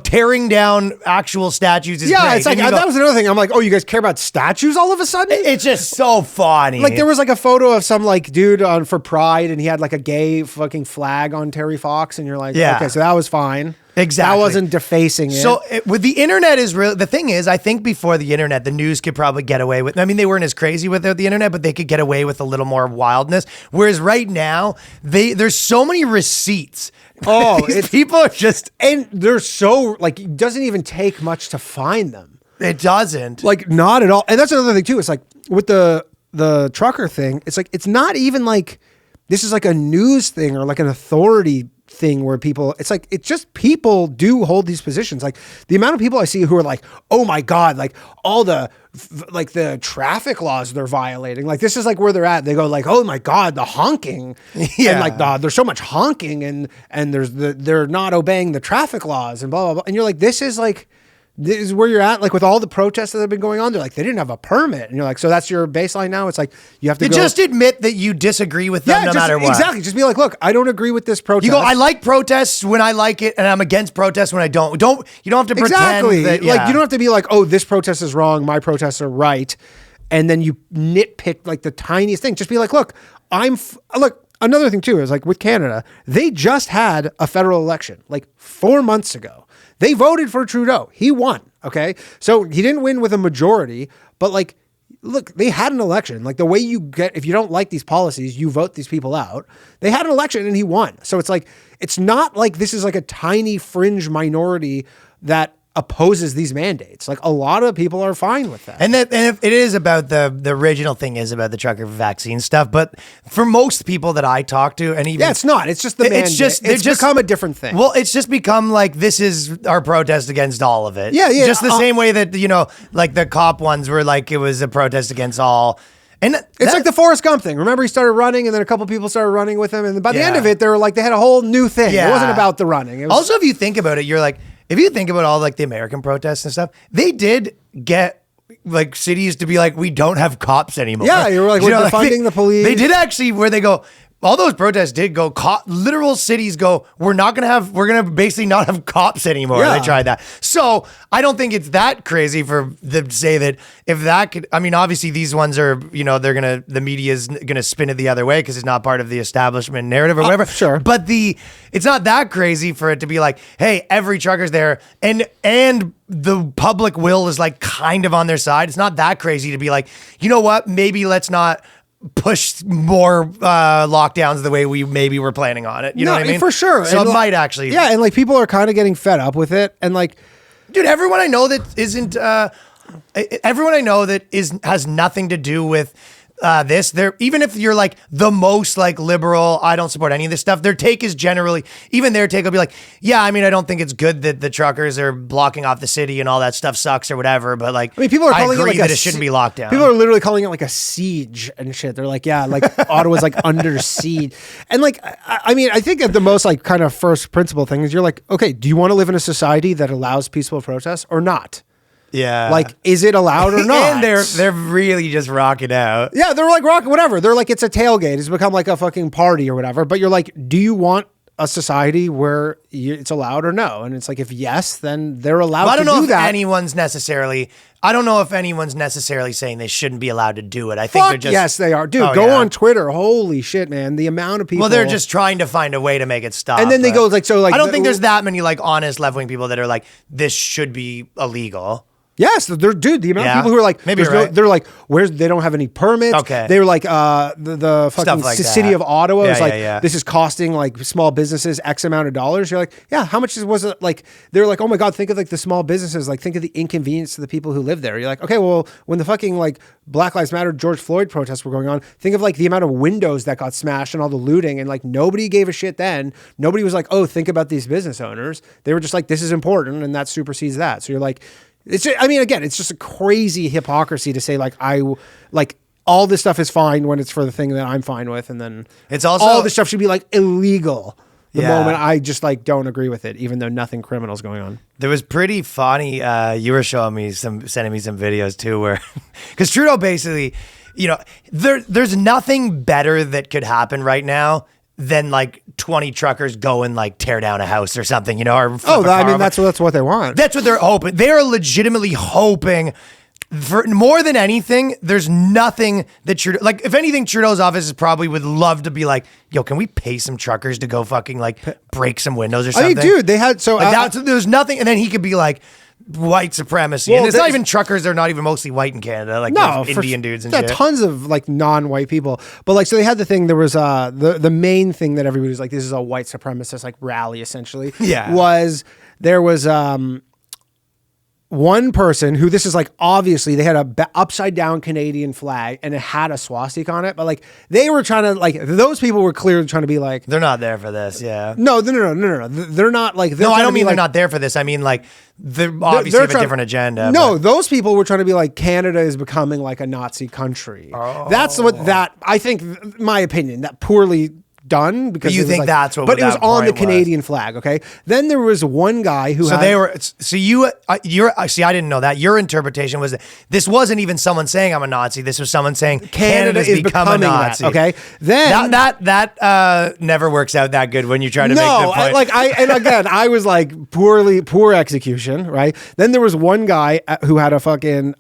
tearing down actual statues is great. It's like, And you go, that was another thing. I'm like, oh, you guys care about statues all of a sudden? it's just so funny. Like there was like a photo of some like dude on for Pride, and he had like a gay fucking flag on Terry Fox, and you're like, Yeah. okay, so that was fine. Exactly. That wasn't defacing it. So with the internet is real. The thing is, I think before the internet, the news could probably get away with. I mean, they weren't as crazy without the internet, but they could get away with a little more wildness. Whereas right now, there's so many receipts. Oh, people are just, and they're so like, it doesn't even take much to find them. it doesn't. Like not at all. And that's another thing too. It's like with the trucker thing, it's like, it's not even like this is like a news thing or like an authority thing where people, it's like, it's just people do hold these positions. Like the amount of people I see who are like, oh my God, like all the traffic laws they're violating. Like this is like where they're at. They go like, oh my God, the honking. Yeah. And like there's so much honking and they're not obeying the traffic laws and blah, blah, blah. And you're like, this is where you're at. Like with all the protests that have been going on, they're like, they didn't have a permit. And you're like, so that's your baseline now? It's like, you have to just admit that you disagree with them no matter what. Exactly. Just be like, look, I don't agree with this protest. You go, I like protests when I like it, and I'm against protests when I don't. You don't have to pretend Exactly. that, Like you don't have to be like, oh, this protest is wrong, my protests are right. And then you nitpick like the tiniest thing. Just be like, look, look, another thing too is like with Canada, they just had a federal election like 4 months ago. They voted for Trudeau. He won. Okay. So he didn't win with a majority, but like, look, they had an election. Like the way you get, if you don't like these policies, you vote these people out. They had an election and he won. So it's like, it's not like this is like a tiny fringe minority that opposes these mandates. Like a lot of people are fine with that. And if it is about the original thing is about the trucker vaccine stuff, but for most people that I talk to, and even it's not. It's just the mandate. It's become a different thing. Well, it's just become like this is our protest against all of it. Yeah. Just the same way that like the cop ones were like it was a protest against all. And it's like the Forrest Gump thing. Remember, he started running, and then a couple people started running with him, and by the end of it, they were like they had a whole new thing. Yeah. It wasn't about the running. It was, also, if you think about it, you're like, if you think about all like the American protests and stuff, they did get like cities to be like, we don't have cops anymore. Yeah, you were like, we're defunding the police. They did actually, where they go, all those protests did go, literal cities go, we're going to basically not have cops anymore. Yeah. They tried that. So I don't think it's that crazy for them to say that if that could, I mean, obviously these ones are, the media is going to spin it the other way because it's not part of the establishment narrative or whatever. Sure. But it's not that crazy for it to be like, hey, every trucker's there and the public will is like kind of on their side. It's not that crazy to be like, you know what, maybe let's not push more lockdowns the way we maybe were planning on it. You know what I mean? For sure. So and it might actually. Yeah, and like people are kind of getting fed up with it. And like, dude, everyone I know that isn't, everyone I know that has nothing to do with this, even if you're like the most like liberal, I don't support any of this stuff, their take is generally, even their take will be like, yeah, I mean, I don't think it's good that the truckers are blocking off the city and all that stuff sucks or whatever, but like, I mean, people are calling it like that it shouldn't be locked down. People are literally calling it like a siege and shit. They're like, yeah, like Ottawa's like under siege. And like, I mean, I think that the most like kind of first principle thing is you're like, okay, do you want to live in a society that allows peaceful protests or not? Yeah. Like, is it allowed or not? And they're really just rocking out. Yeah, they're like rocking whatever. They're like, it's a tailgate. It's become like a fucking party or whatever. But you're like, do you want a society where it's allowed or no? And it's like, if yes, then they're allowed to do that. I don't know if anyone's necessarily saying they shouldn't be allowed to do it. I think they're just. Yes, they are. Dude, go on Twitter. Holy shit, man. The amount of people. Well, they're just trying to find a way to make it stop. And then they go like, so like. I don't think there's that many like honest left-wing people that are like, this should be illegal. Yes, dude, the amount of people who are like, maybe right. they're like, they don't have any permits. Okay. They were like, the fucking like city that. of Ottawa is like, yeah. this is costing like small businesses X amount of dollars. You're like, yeah, how much was it? Like, they're like, oh my God, think of like the small businesses, like think of the inconvenience to the people who live there. You're like, okay, well, when the fucking like Black Lives Matter, George Floyd protests were going on, think of like the amount of windows that got smashed and all the looting, and like nobody gave a shit then. Nobody was like, oh, think about these business owners. They were just like, this is important, and that supersedes that. So you're like, it's just, I mean, again, it's just a crazy hypocrisy to say like all this stuff is fine when it's for the thing that I'm fine with, and then it's also all this stuff should be like illegal the Yeah. moment I just like don't agree with it, even though nothing criminal is going on. There was pretty funny. You were showing me sending me some videos too, where because Trudeau basically, there's nothing better that could happen right now than like 20 truckers go and like tear down a house or something, or flip a car over. That's what they want. That's what they're hoping. They are legitimately hoping. For more than anything, there's nothing that Trudeau, like if anything, Trudeau's office is probably would love to be like, yo, can we pay some truckers to go fucking like break some windows or something? I mean, dude, they had there's nothing, and then he could be like white supremacy, and it's not even truckers; they're not even mostly white in Canada, like Indian dudes and shit. Tons of like non-white people, but like so they had the thing. There was the main thing that everybody was like, this is a white supremacist like rally essentially. Yeah, there was one person who, this is like, obviously they had a upside down Canadian flag and it had a swastika on it, but like they were trying to like, those people were clearly trying to be like, they're not there for this. Yeah. No. They're not like, no, I don't mean they're not there for this. I mean like they're obviously have a different agenda. No, those people were trying to be like, Canada is becoming like a Nazi country. Oh. That's what I think, my opinion, that poorly done, because you think that's what, but it was on the Canadian flag. Okay, then there was one guy who I didn't know that. Your interpretation was that this wasn't even someone saying I'm a Nazi. This was someone saying Canada's become a Nazi. That, okay, then that never works out that good when you try to make the point. And again, I was like poor execution, right? Then there was one guy who had a fucking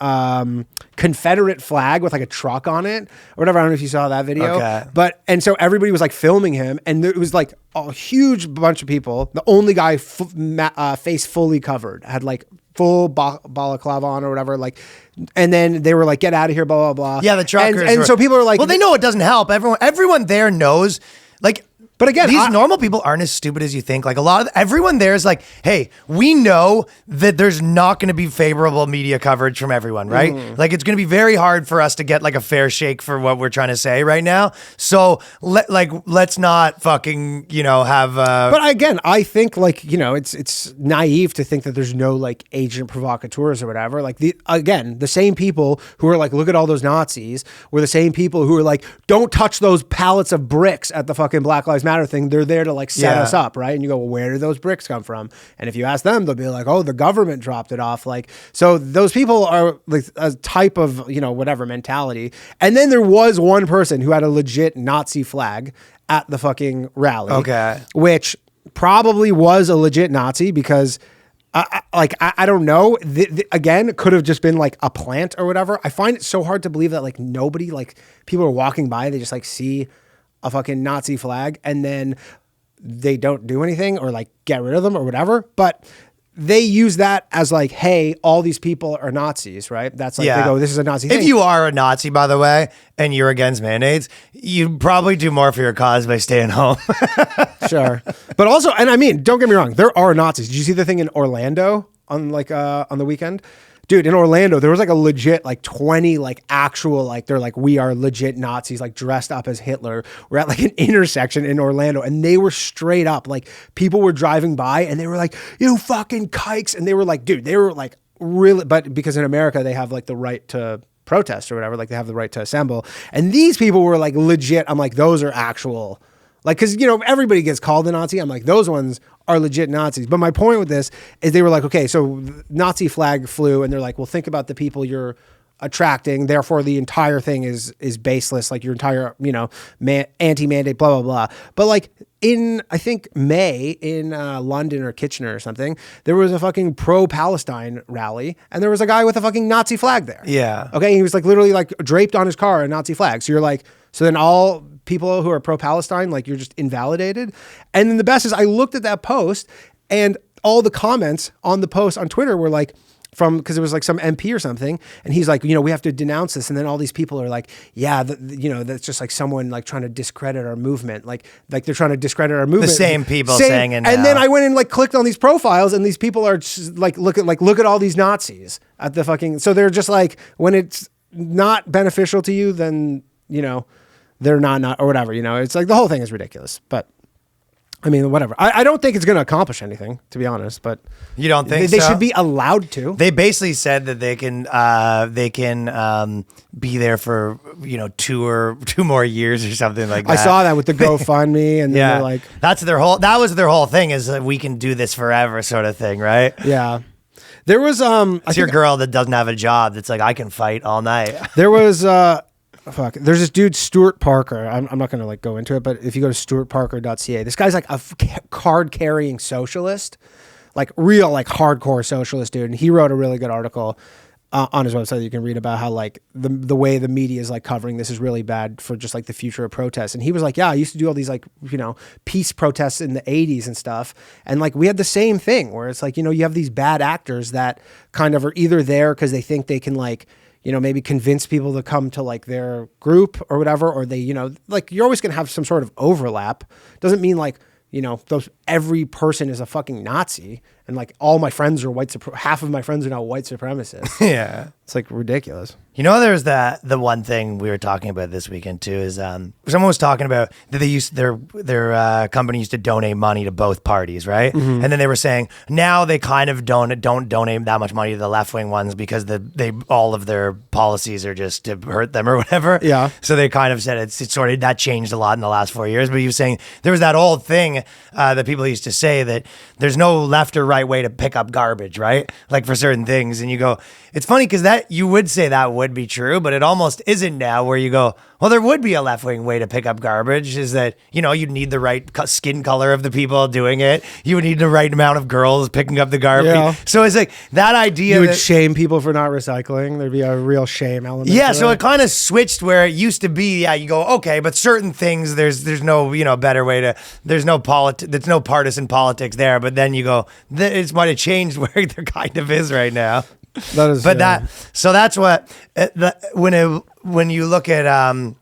Confederate flag with like a truck on it or whatever. I don't know if you saw that video. Okay. And so everybody was like filming him, and it was like a huge bunch of people. The only guy face fully covered, had like full balaclava on or whatever, like, and then they were like, get out of here, blah, blah, blah. Yeah, the truckers. And so people are like, well, they know it doesn't help. Everyone there knows, like, but again, these normal people aren't as stupid as you think. Like everyone there is like, hey, we know that there's not going to be favorable media coverage from everyone, right? Like it's going to be very hard for us to get like a fair shake for what we're trying to say right now. So let's not fucking, have. But again, I think like, it's naive to think that there's no like agent provocateurs or whatever. Like the same people who are like, look at all those Nazis, were the same people who are like, don't touch those pallets of bricks at the fucking Black Lives Matter thing. They're there to like set us up, right? And you go, well, where did those bricks come from? And if you ask them, they'll be like, oh, the government dropped it off. Like, so those people are like a type of, whatever mentality. And then there was one person who had a legit Nazi flag at the fucking rally. Okay. Which probably was a legit Nazi because I don't know. Again, could have just been like a plant or whatever. I find it so hard to believe that like nobody, like people are walking by, they just like see a fucking Nazi flag and then they don't do anything or like get rid of them or whatever. But they use that as like, hey, all these people are Nazis, right? That's like, they go, this is a Nazi thing. If you are a Nazi, by the way, and you're against mandates, you probably do more for your cause by staying home. Sure. But also, and I mean, don't get me wrong, there are Nazis. Did you see the thing in Orlando on like on the weekend? Dude, in Orlando, there was like a legit like 20 like actual like they're like, we are legit Nazis like dressed up as Hitler. We're at like an intersection in Orlando and they were straight up like people were driving by and they were like, you fucking kikes. And they were like, dude, they were like really, but because in America they have like the right to protest or whatever, like they have the right to assemble. And these people were like legit. I'm like, those are actual. Like, because, everybody gets called a Nazi. I'm like, those ones are legit Nazis. But my point with this is they were like, okay, so Nazi flag flew. And they're like, well, think about the people you're attracting. Therefore, the entire thing is baseless. Like your entire, anti-mandate, blah, blah, blah. But like in, I think, May in London or Kitchener or something, there was a fucking pro-Palestine rally. And there was a guy with a fucking Nazi flag there. Yeah. Okay. He was like literally like draped on his car a Nazi flag. So you're like, so then all people who are pro-Palestine, like you're just invalidated. And then the best is I looked at that post and all the comments on the post on Twitter were like, because it was like some MP or something, and he's like, we have to denounce this, and then all these people are like, yeah, that's just like someone like trying to discredit our movement, like they're trying to discredit our movement. The same people saying it now. And then I went and like clicked on these profiles, and these people are just, like, look at all these Nazis at the fucking. So they're just like, when it's not beneficial to you, then they're not or whatever. It's like the whole thing is ridiculous, but. I mean, whatever. I don't think it's going to accomplish anything, to be honest. But you don't think they so? should be allowed to? They basically said that they can be there for 2 more years or something like that. I saw that with the GoFundMe, and they're like, that was their whole thing, is that we can do this forever sort of thing, right? Yeah. There was it's your girl that doesn't have a job that's like, I can fight all night. There was there's this dude, Stuart Parker. I'm not going to like go into it, but if you go to stuartparker.ca, this guy's like a card carrying socialist, like real like hardcore socialist dude, and he wrote a really good article on his website that you can read about how like the way the media is like covering this is really bad for just like the future of protests. And he was like, yeah, I used to do all these like peace protests in the 80s and stuff, and like we had the same thing where it's like you have these bad actors that kind of are either there because they think they can like maybe convince people to come to like their group or whatever, or they, like you're always going to have some sort of overlap. Doesn't mean like, every person is a fucking Nazi and like all my friends are half of my friends are now white supremacists. Yeah. It's like ridiculous. There's the one thing we were talking about this weekend too is someone was talking about that they used their company used to donate money to both parties, right? Mm-hmm. And then they were saying now they kind of don't donate that much money to the left wing ones because all of their policies are just to hurt them or whatever. Yeah. So they kind of said it's sort of that changed a lot in the last 4 years. But he was saying there was that old thing that people used to say that there's no left or right way to pick up garbage, right? Like for certain things, and you go, it's funny because that you would say that would be true, but it almost isn't now. Where you go, well, there would be a left-wing way to pick up garbage. Is that you'd need the right skin color of the people doing it. You would need the right amount of girls picking up the garbage. Yeah. So it's like that idea. You would shame people for not recycling. There'd be a real shame element. Yeah. So it kind of switched where it used to be. Yeah, you go okay, but certain things there's no better way to. There's no partisan politics there. But then you go, it might have changed where there kind of is right now. That is, so that's what when you look at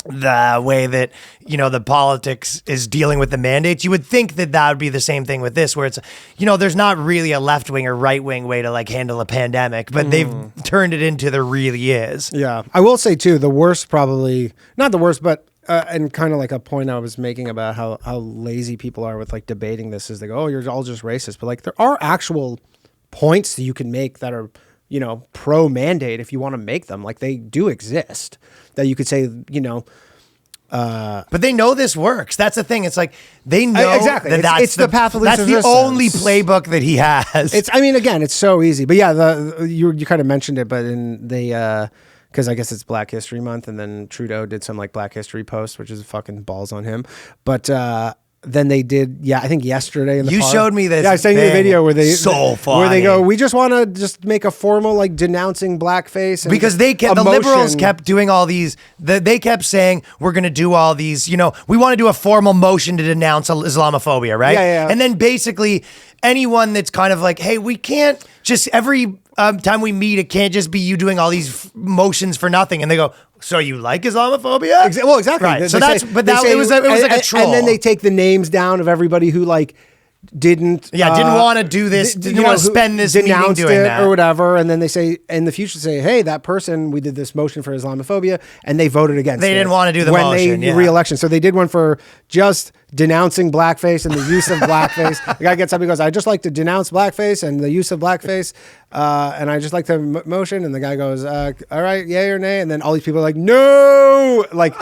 the way that the politics is dealing with the mandates, you would think that would be the same thing with this, where it's there's not really a left wing or right wing way to like handle a pandemic, but they've turned it into there really is. Yeah, I will say too, the worst, probably not the worst, but and kind of like a point I was making about how lazy people are with like debating this is they go, oh, you're all just racist, but like there are actual points that you can make that are, pro mandate if you want to make them. Like they do exist that you could say, but they know this works. That's the thing. It's like they know exactly. It's the path of least resistance. That's the only playbook that he has. Again, it's so easy. But yeah, you kind of mentioned it, but in the because I guess it's Black History Month, and then Trudeau did some like Black History post, which is fucking balls on him. But then they did, I think yesterday in the park. Showed me this. Yeah, I sent you a video where they where they go, we just want to just make a formal like denouncing blackface, and because the liberals kept doing all these. They kept saying we're going to do all these. We want to do a formal motion to denounce Islamophobia, right? Yeah. And then basically anyone that's kind of like, hey, we can't just every time we meet, it can't just be you doing all these motions for nothing. And they go, so you like Islamophobia? Well, exactly. Right. They so say, it was like a troll. And then they take the names down of everybody who like didn't want to do this, didn't want to spend this meeting doing that or whatever, and then they say in the future hey, that person, we did this motion for Islamophobia and they voted against they didn't want to do the motion when they re-election. So they did one for just denouncing blackface and the use of blackface. The guy gets up, he goes, I just like to denounce blackface and the use of blackface, and I just like the motion. And the guy goes, all right, yay or nay? And then all these people are like, no, like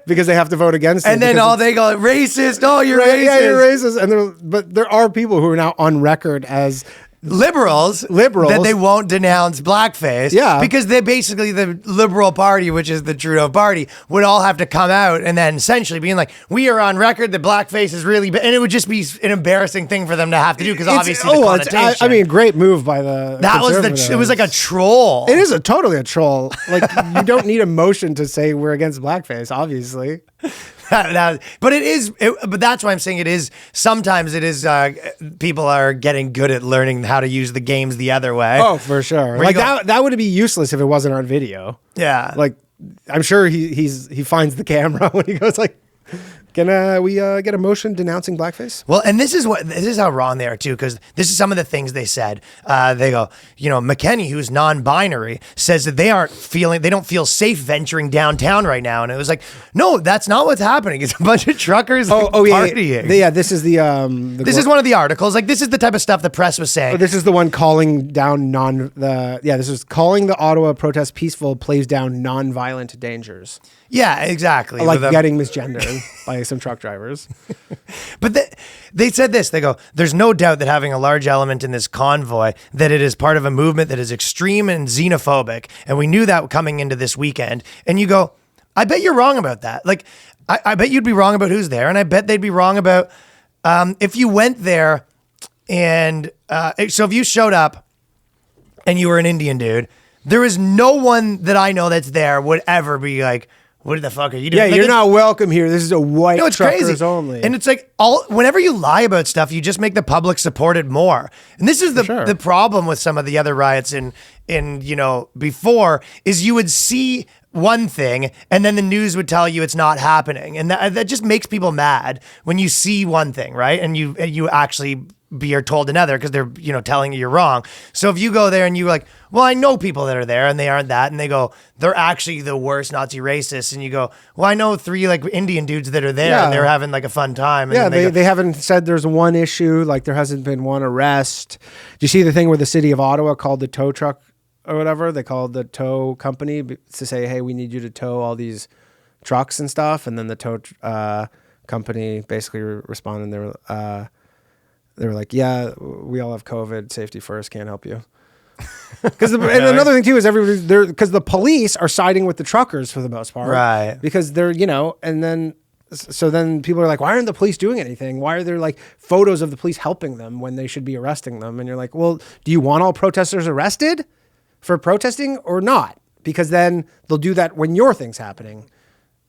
because they have to vote against it. And then they go, racist. Oh, you're racist. Yeah, you're racist. But there are people who are now on record as liberals that they won't denounce blackface. Yeah. Because they basically, the Liberal Party, which is the Trudeau Party, would all have to come out and then essentially being like, we are on record that blackface is really and it would just be an embarrassing thing for them to have to do because obviously the connotation. I mean, great move by the it was like a troll. It is totally a troll. Like you don't need a motion to say we're against blackface, obviously. But but that's why I'm saying it is. Sometimes it is. People are getting good at learning how to use the games the other way. Oh, for sure. Like that would be useless if it wasn't on video. Yeah. Like I'm sure he finds the camera when he goes like, can we get a motion denouncing blackface? Well, and this is how wrong they are too, because this is some of the things they said. They go, McKenney, who's non-binary, says that they don't feel safe venturing downtown right now, and it was like, no, that's not what's happening. It's a bunch of truckers partying. Yeah, this is this is one of the articles. Like, this is the type of stuff the press was saying. Oh, this is the one calling down this is calling the Ottawa protest peaceful, plays down non-violent dangers. Yeah, exactly. Like getting misgendered by some truck drivers. But they said this. They go, there's no doubt that having a large element in this convoy, that it is part of a movement that is extreme and xenophobic. And we knew that coming into this weekend. And you go, I bet you're wrong about that. Like, I bet you'd be wrong about who's there. And I bet they'd be wrong about if you went there and so if you showed up and you were an Indian dude, there is no one that I know that's there would ever be like, what the fuck are you doing? Yeah, like, you're not welcome here. This is a white truckers crazy. Only. And it's like whenever you lie about stuff, you just make the public support it more. And this is the problem with some of the other riots in before is you would see one thing and then the news would tell you it's not happening. And that just makes people mad when you see one thing, right? And you actually are told another because they're telling you you're wrong. So if you go there and you're like, well, I know people that are there and they aren't that, and they go, they're actually the worst Nazi racists, and you go, well, I know 3 like Indian dudes that are there and they're having like a fun time. And they haven't said there's one issue, like there hasn't been one arrest. Do you see the thing where the city of Ottawa called the tow truck or whatever? They called the tow company to say, hey, we need you to tow all these trucks and stuff, and then the tow company basically responded. They were like, yeah, we all have COVID. Safety first. Can't help you. Because and another thing too is everybody's there because the police are siding with the truckers for the most part, right? Because they're and then people are like, why aren't the police doing anything? Why are there like photos of the police helping them when they should be arresting them? And you're like, well, do you want all protesters arrested for protesting or not? Because then they'll do that when your thing's happening.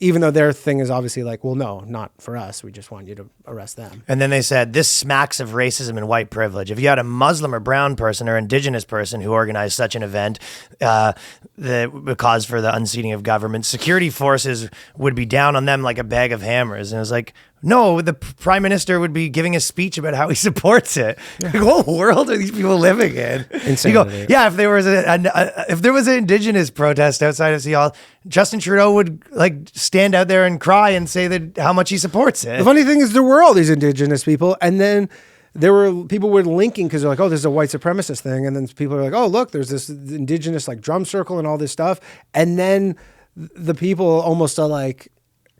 Even though their thing is obviously like, well, no, not for us. We just want you to arrest them. And then they said, this smacks of racism and white privilege. If you had a Muslim or brown person or indigenous person who organized such an event that would cause for the unseating of government, security forces would be down on them like a bag of hammers. And it was like, no, the prime minister would be giving a speech about how he supports it. Yeah. Like, what world are these people living in? Insanity. You go, yeah, if there was an indigenous protest outside of City Hall, Justin Trudeau would like stand out there and cry and say that how much he supports it. The funny thing is there were all these indigenous people, and then there were people were linking because they're like, oh, this is a white supremacist thing, and then people are like, oh, look, there's this indigenous like drum circle and all this stuff, and then the people almost are like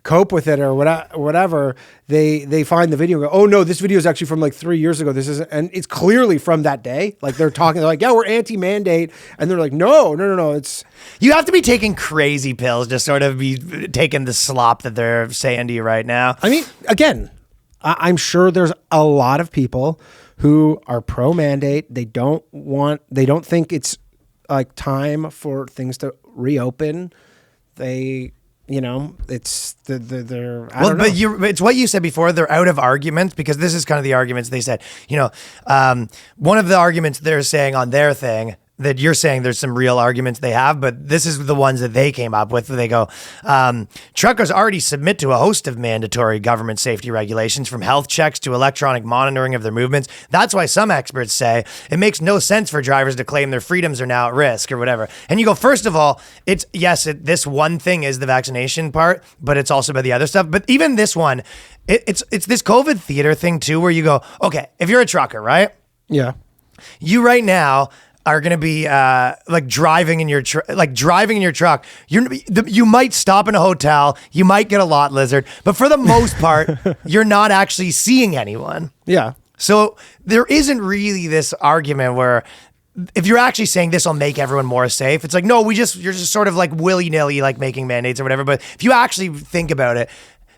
cope with it or whatever, they find the video and go, oh no, this video is actually from like 3 years ago. This isn't, and it's clearly from that day. Like they're like, yeah, we're anti-mandate. And they're like, no, it's. You have to be taking crazy pills to sort of be taking the slop that they're saying to you right now. I mean, again, I'm sure there's a lot of people who are pro-mandate. They don't think it's like time for things to reopen. It's they're. I don't know. But it's what you said before. They're out of arguments because this is kind of the arguments they said. One of the arguments they're saying on their thing that you're saying there's some real arguments they have, but this is the ones that they came up with. They go, truckers already submit to a host of mandatory government safety regulations, from health checks to electronic monitoring of their movements. That's why some experts say it makes no sense for drivers to claim their freedoms are now at risk or whatever. And you go, first of all, this one thing is the vaccination part, but it's also about the other stuff. But even this one, it's this COVID theater thing too, where you go, okay, if you're a trucker, right? Yeah. You right now are going to be driving in your truck. You might stop in a hotel. You might get a lot lizard, but for the most part, you're not actually seeing anyone. Yeah. So there isn't really this argument where if you're actually saying this will make everyone more safe, it's like, no, you're just sort of like willy-nilly like making mandates or whatever. But if you actually think about it,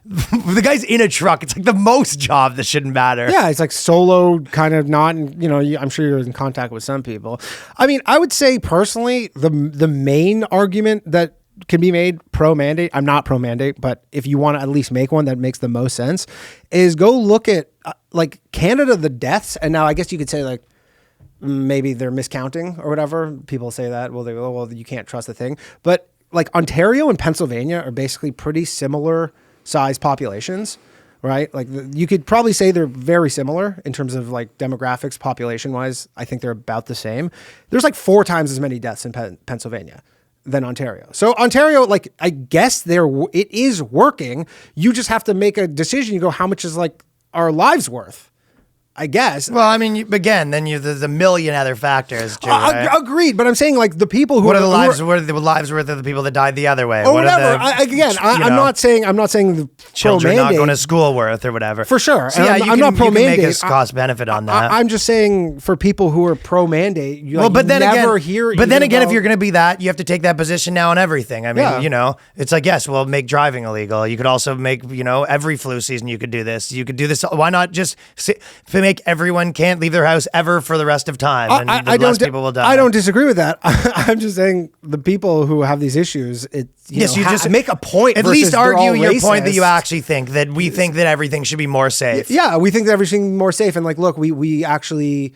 the guy's in a truck. It's like the most job that shouldn't matter. Yeah, it's like solo, kind of not. I'm sure you're in contact with some people. I mean, I would say personally, the main argument that can be made pro-mandate, I'm not pro-mandate, but if you want to at least make one that makes the most sense, is go look at like Canada, the deaths, and now I guess you could say like maybe they're miscounting or whatever. People say that. Well, they go, well, you can't trust the thing. But like Ontario and Pennsylvania are basically pretty similar size populations, right? Like you could probably say they're very similar in terms of like demographics, population wise. I think they're about the same. There's like 4 times as many deaths in Pennsylvania than Ontario. So Ontario, like, I guess it is working. You just have to make a decision. You go, how much is like our lives worth? I guess. Well, I mean, again, then there's a million other factors too. Right? Agreed, but I'm saying like the people who what are the lives worth of the people that died the other way, or whatever. I'm not saying the children not pro-mandate going to school worth or whatever. For sure. So, I'm not pro-mandate. You can make a cost benefit on that. I'm just saying for people who are pro-mandate, but then again, if you're going to be that, you have to take that position now on everything. I mean, it's like, yes, well, make driving illegal. You could also make, every flu season you could do this. You could do this. Why not just make everyone can't leave their house ever for the rest of time, and less people will die. I don't disagree with that. I'm just saying the people who have these issues, you just make a point. At least argue your point that you actually think that we think that everything should be more safe. Yeah, we think that everything more safe, and like, look, we actually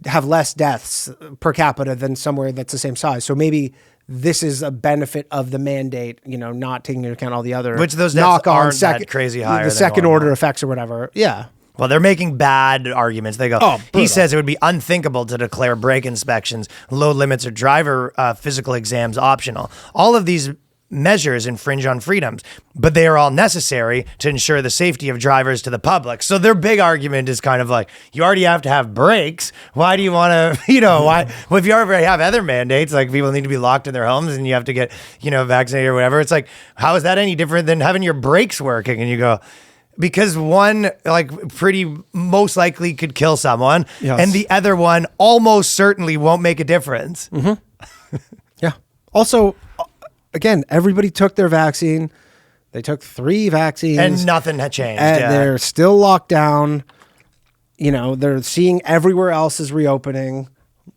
have less deaths per capita than somewhere that's the same size. So maybe this is a benefit of the mandate, not taking into account all the other which those deaths aren't that crazy higher, the second order effects or whatever. Yeah. Well, they're making bad arguments. They go, he says it would be unthinkable to declare brake inspections, load limits, or driver physical exams optional. All of these measures infringe on freedoms, but they are all necessary to ensure the safety of drivers to the public. So their big argument is kind of like, you already have to have brakes. Why do you want to, why? Well, if you already have other mandates, like people need to be locked in their homes and you have to get, vaccinated or whatever. It's like, how is that any different than having your brakes working? And you go, because one, like, pretty most likely could kill someone, and the other one almost certainly won't make a difference. Mm-hmm. Yeah. Also, again, everybody took their vaccine. They took 3 vaccines. And nothing had changed. And they're still locked down. They're seeing everywhere else is reopening.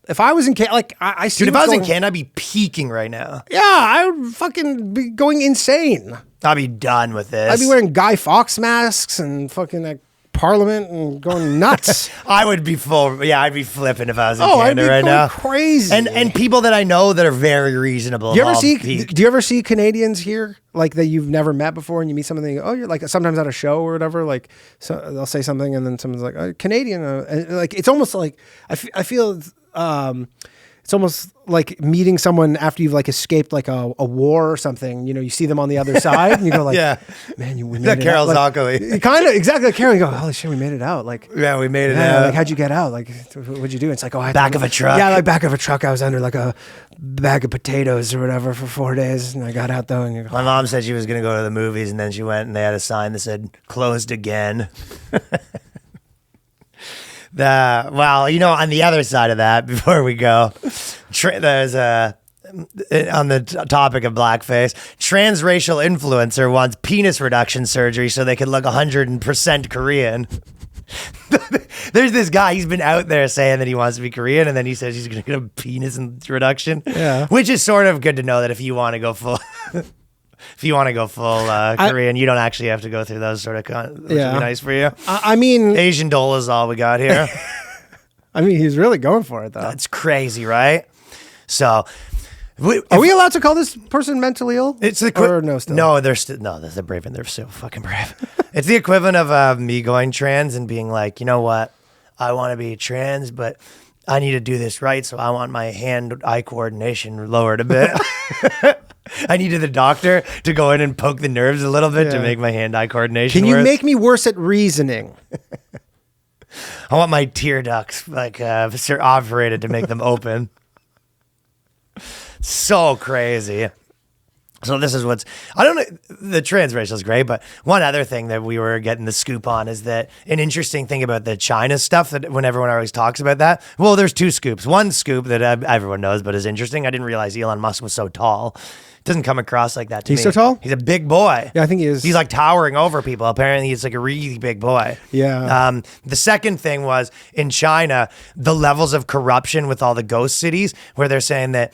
If I was in Canada, I see. Dude, if I was in Canada, I'd be peaking right now. Yeah, I would fucking be going insane. I'd be done with this. I'd be wearing Guy Fawkes masks and fucking like Parliament and going nuts. I would be full. Yeah, I'd be flipping if I was in Canada right now. Crazy. And people that I know that are very reasonable. Do you ever see Canadians here like that you've never met before, and you meet someone and you go, oh, you're like sometimes at a show or whatever, like so they'll say something and then someone's like, oh, Canadian, and like it's almost like I feel. It's almost like meeting someone after you've like escaped like a war or something. You see them on the other side and you go like, yeah, man, we made that it Carol out. Zocoli. Kind of exactly like Carol. You go, holy shit, we made it out. Like, yeah, we made it out. Like, how'd you get out? Like, what'd you do? It's like, oh, back of a truck. Yeah, like back of a truck. I was under like a bag of potatoes or whatever for 4 days, and I got out though. And you go, my mom said she was gonna go to the movies, and then she went and they had a sign that said "closed again." On the other side of that, before we go, there's on the topic of blackface, transracial influencer wants penis reduction surgery so they can look 100% Korean. There's this guy, he's been out there saying that he wants to be Korean, and then he says he's going to get a penis reduction. Yeah, which is sort of good to know that if you want to go full. If you want to go full Korean, you don't actually have to go through those sort of which would be nice for you. I mean, Asian dole is all we got here. I mean, he's really going for it, though. That's crazy, right? So, are we allowed to call this person mentally ill? It's the they're brave, and they're so fucking brave. It's the equivalent of me going trans and being like, you know what, I want to be trans, but I need to do this right, so I want my hand-eye coordination lowered a bit. I needed the doctor to go in and poke the nerves a little bit to make my hand-eye coordination worse. Can you make me worse at reasoning? I want my tear ducts operated to make them open. So crazy. So this is I don't know, the transracial is great, but one other thing that we were getting the scoop on is that an interesting thing about the China stuff that when everyone always talks about that, well, there's 2 scoops. One scoop that everyone knows but is interesting. I didn't realize Elon Musk was so tall. Doesn't come across like that to me. He's so tall? He's a big boy. Yeah, I think he is. He's like towering over people. Apparently he's like a really big boy. Yeah. The second thing was in China, the levels of corruption with all the ghost cities where they're saying that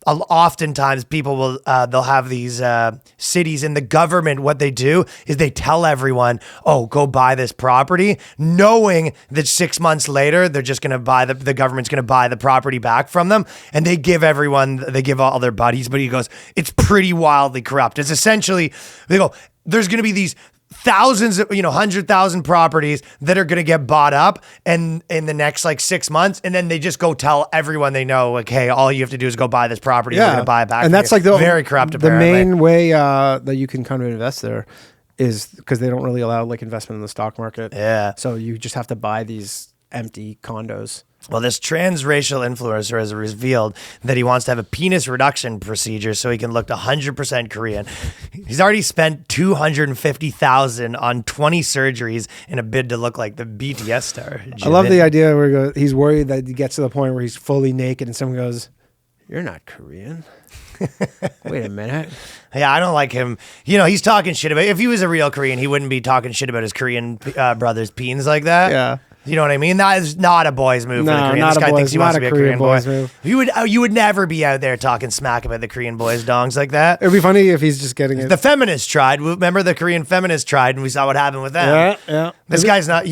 oftentimes people will they'll have these cities in the government. What they do is they tell everyone, oh, go buy this property, knowing that 6 months later they're just going to buy the government's going to buy the property back from them, and they give all their buddies, but he goes, it's pretty wildly corrupt. It's essentially, they go, there's going to be these thousands of 100,000 properties that are going to get bought up and in the next like 6 months, and then they just go tell everyone they know, like, hey, all you have to do is go buy this property. We're going to buy it back. And that's like the very corrupt. The main way that you can kind of invest there is because they don't really allow like investment in the stock market. Yeah. So you just have to buy these empty condos. Well, this transracial influencer has revealed that he wants to have a penis reduction procedure so he can look 100% Korean. He's already spent $250,000 on 20 surgeries in a bid to look like the BTS star. I love the idea where he's worried that he gets to the point where he's fully naked and someone goes, "You're not Korean." Wait a minute. Yeah, I don't like him. He's talking shit about. If he was a real Korean, he wouldn't be talking shit about his Korean brothers' peens like that. Yeah. You know what I mean? That is not a boy's move for the Korean. This guy thinks he wants to be a Korean boy. Move. You would never be out there talking smack about the Korean boys' dongs like that. It'd be funny if he's just getting it. The feminists tried. Remember the Korean feminists tried, and we saw what happened with them. Yeah. This guy's not.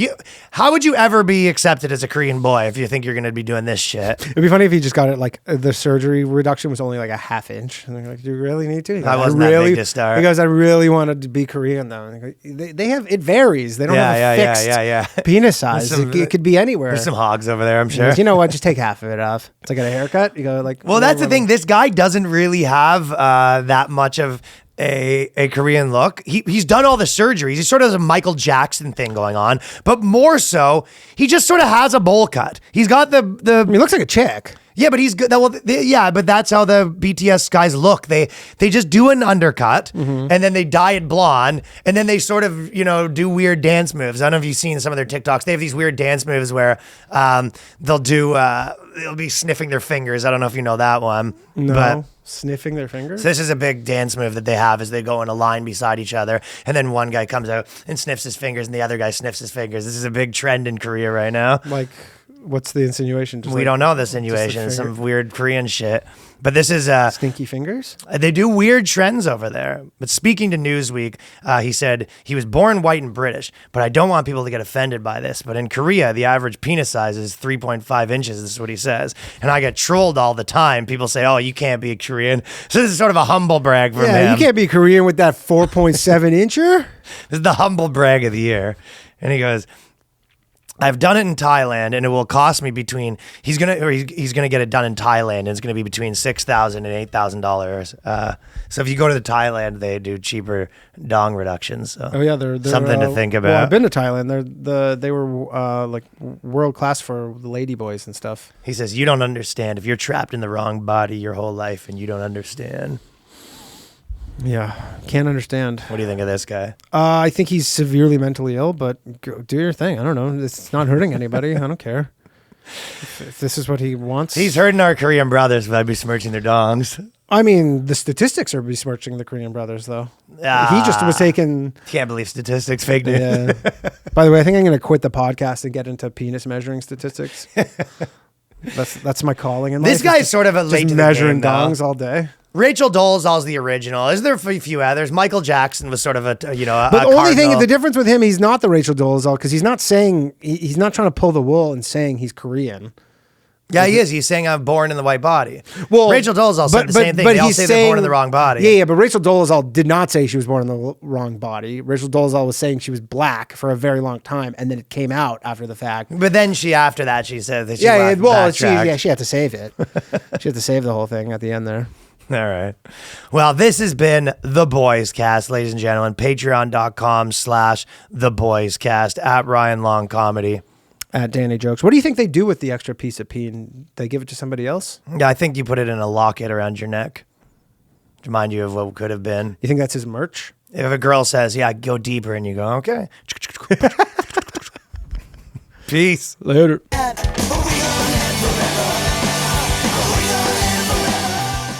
How would you ever be accepted as a Korean boy if you think you're going to be doing this shit? It'd be funny if he just got it like the surgery reduction was only like a half inch. And they're like, "Do you really need to?" I wasn't that big to start. He goes, "I really wanted to be Korean though." They have it varies. They don't have a fixed penis size. It could be anywhere. There's some hogs over there, I'm sure. You know what? Just take half of it off. It's like a haircut. You go like. Well, that's the thing. This guy doesn't really have that much of a Korean look. He's done all the surgeries. He sort of has a Michael Jackson thing going on, but more so, he just sort of has a bowl cut. He's got the. I mean, he looks like a chick. Yeah, but he's good. Well, but that's how the BTS guys look. They just do an undercut and then they dye it blonde and then they sort of, do weird dance moves. I don't know if you've seen some of their TikToks. They have these weird dance moves where they'll be sniffing their fingers. I don't know if you know that one. No. But sniffing their fingers? So this is a big dance move that they have as they go in a line beside each other. And then one guy comes out and sniffs his fingers and the other guy sniffs his fingers. This is a big trend in Korea right now. Like, what's the insinuation? We don't know the insinuation. It's some weird Korean shit. But this is stinky fingers. They do weird trends over there. But speaking to Newsweek, he said he was born white and British, but I don't want people to get offended by this. But in Korea, the average penis size is 3.5 inches. This is what he says. And I get trolled all the time. People say, "Oh, you can't be a Korean." So this is sort of a humble brag from him. Yeah, you can't be Korean with that 4.7 incher. This is the humble brag of the year. And he goes, I've done it in Thailand, and it will cost me he's gonna get it done in Thailand, and it's gonna be between $6,000 and $8,000. So if you go to Thailand, they do cheaper dong reductions. So they're something to think about. Well, I've been to Thailand. They were like world class for the lady boys and stuff. He says, "You don't understand. If you're trapped in the wrong body your whole life, and you don't understand." Yeah, can't understand. What do you think of this guy? I think he's severely mentally ill, but do your thing. I don't know. It's not hurting anybody. I don't care. If this is what he wants. He's hurting our Korean brothers by besmirching their dongs. I mean, the statistics are besmirching the Korean brothers, though. He just was taking... Can't believe statistics, fake news. Yeah. By the way, I think I'm going to quit the podcast and get into penis measuring statistics. That's my calling in life. This guy's sort of a late to the measuring game, dongs all day. Rachel Dolezal's the original. Is there a few others? Michael Jackson was sort of But the only thing, the difference with him, he's not the Rachel Dolezal because he's not saying he's not trying to pull the wool and saying he's Korean. Yeah, he is. He's saying I'm born in the white body. Well, Rachel Dolezal said the same thing. They all say they're born in the wrong body. Yeah, but Rachel Dolezal did not say she was born in the wrong body. Rachel Dolezal was saying she was black for a very long time, and then it came out after the fact. But then after that, she said that she she had to save it. She had to save the whole thing at the end there. All right. Well, this has been The Boyscast, ladies and gentlemen. Patreon.com/The Boyscast, at RYANLONG Comedy. At Danny Jokes. What do you think they do with the extra piece of peen? They give it to somebody else? Yeah, I think you put it in a locket around your neck. To remind you of what could have been. You think that's his merch? If a girl says, "Yeah, go deeper," and you go, "Okay." Peace. Later.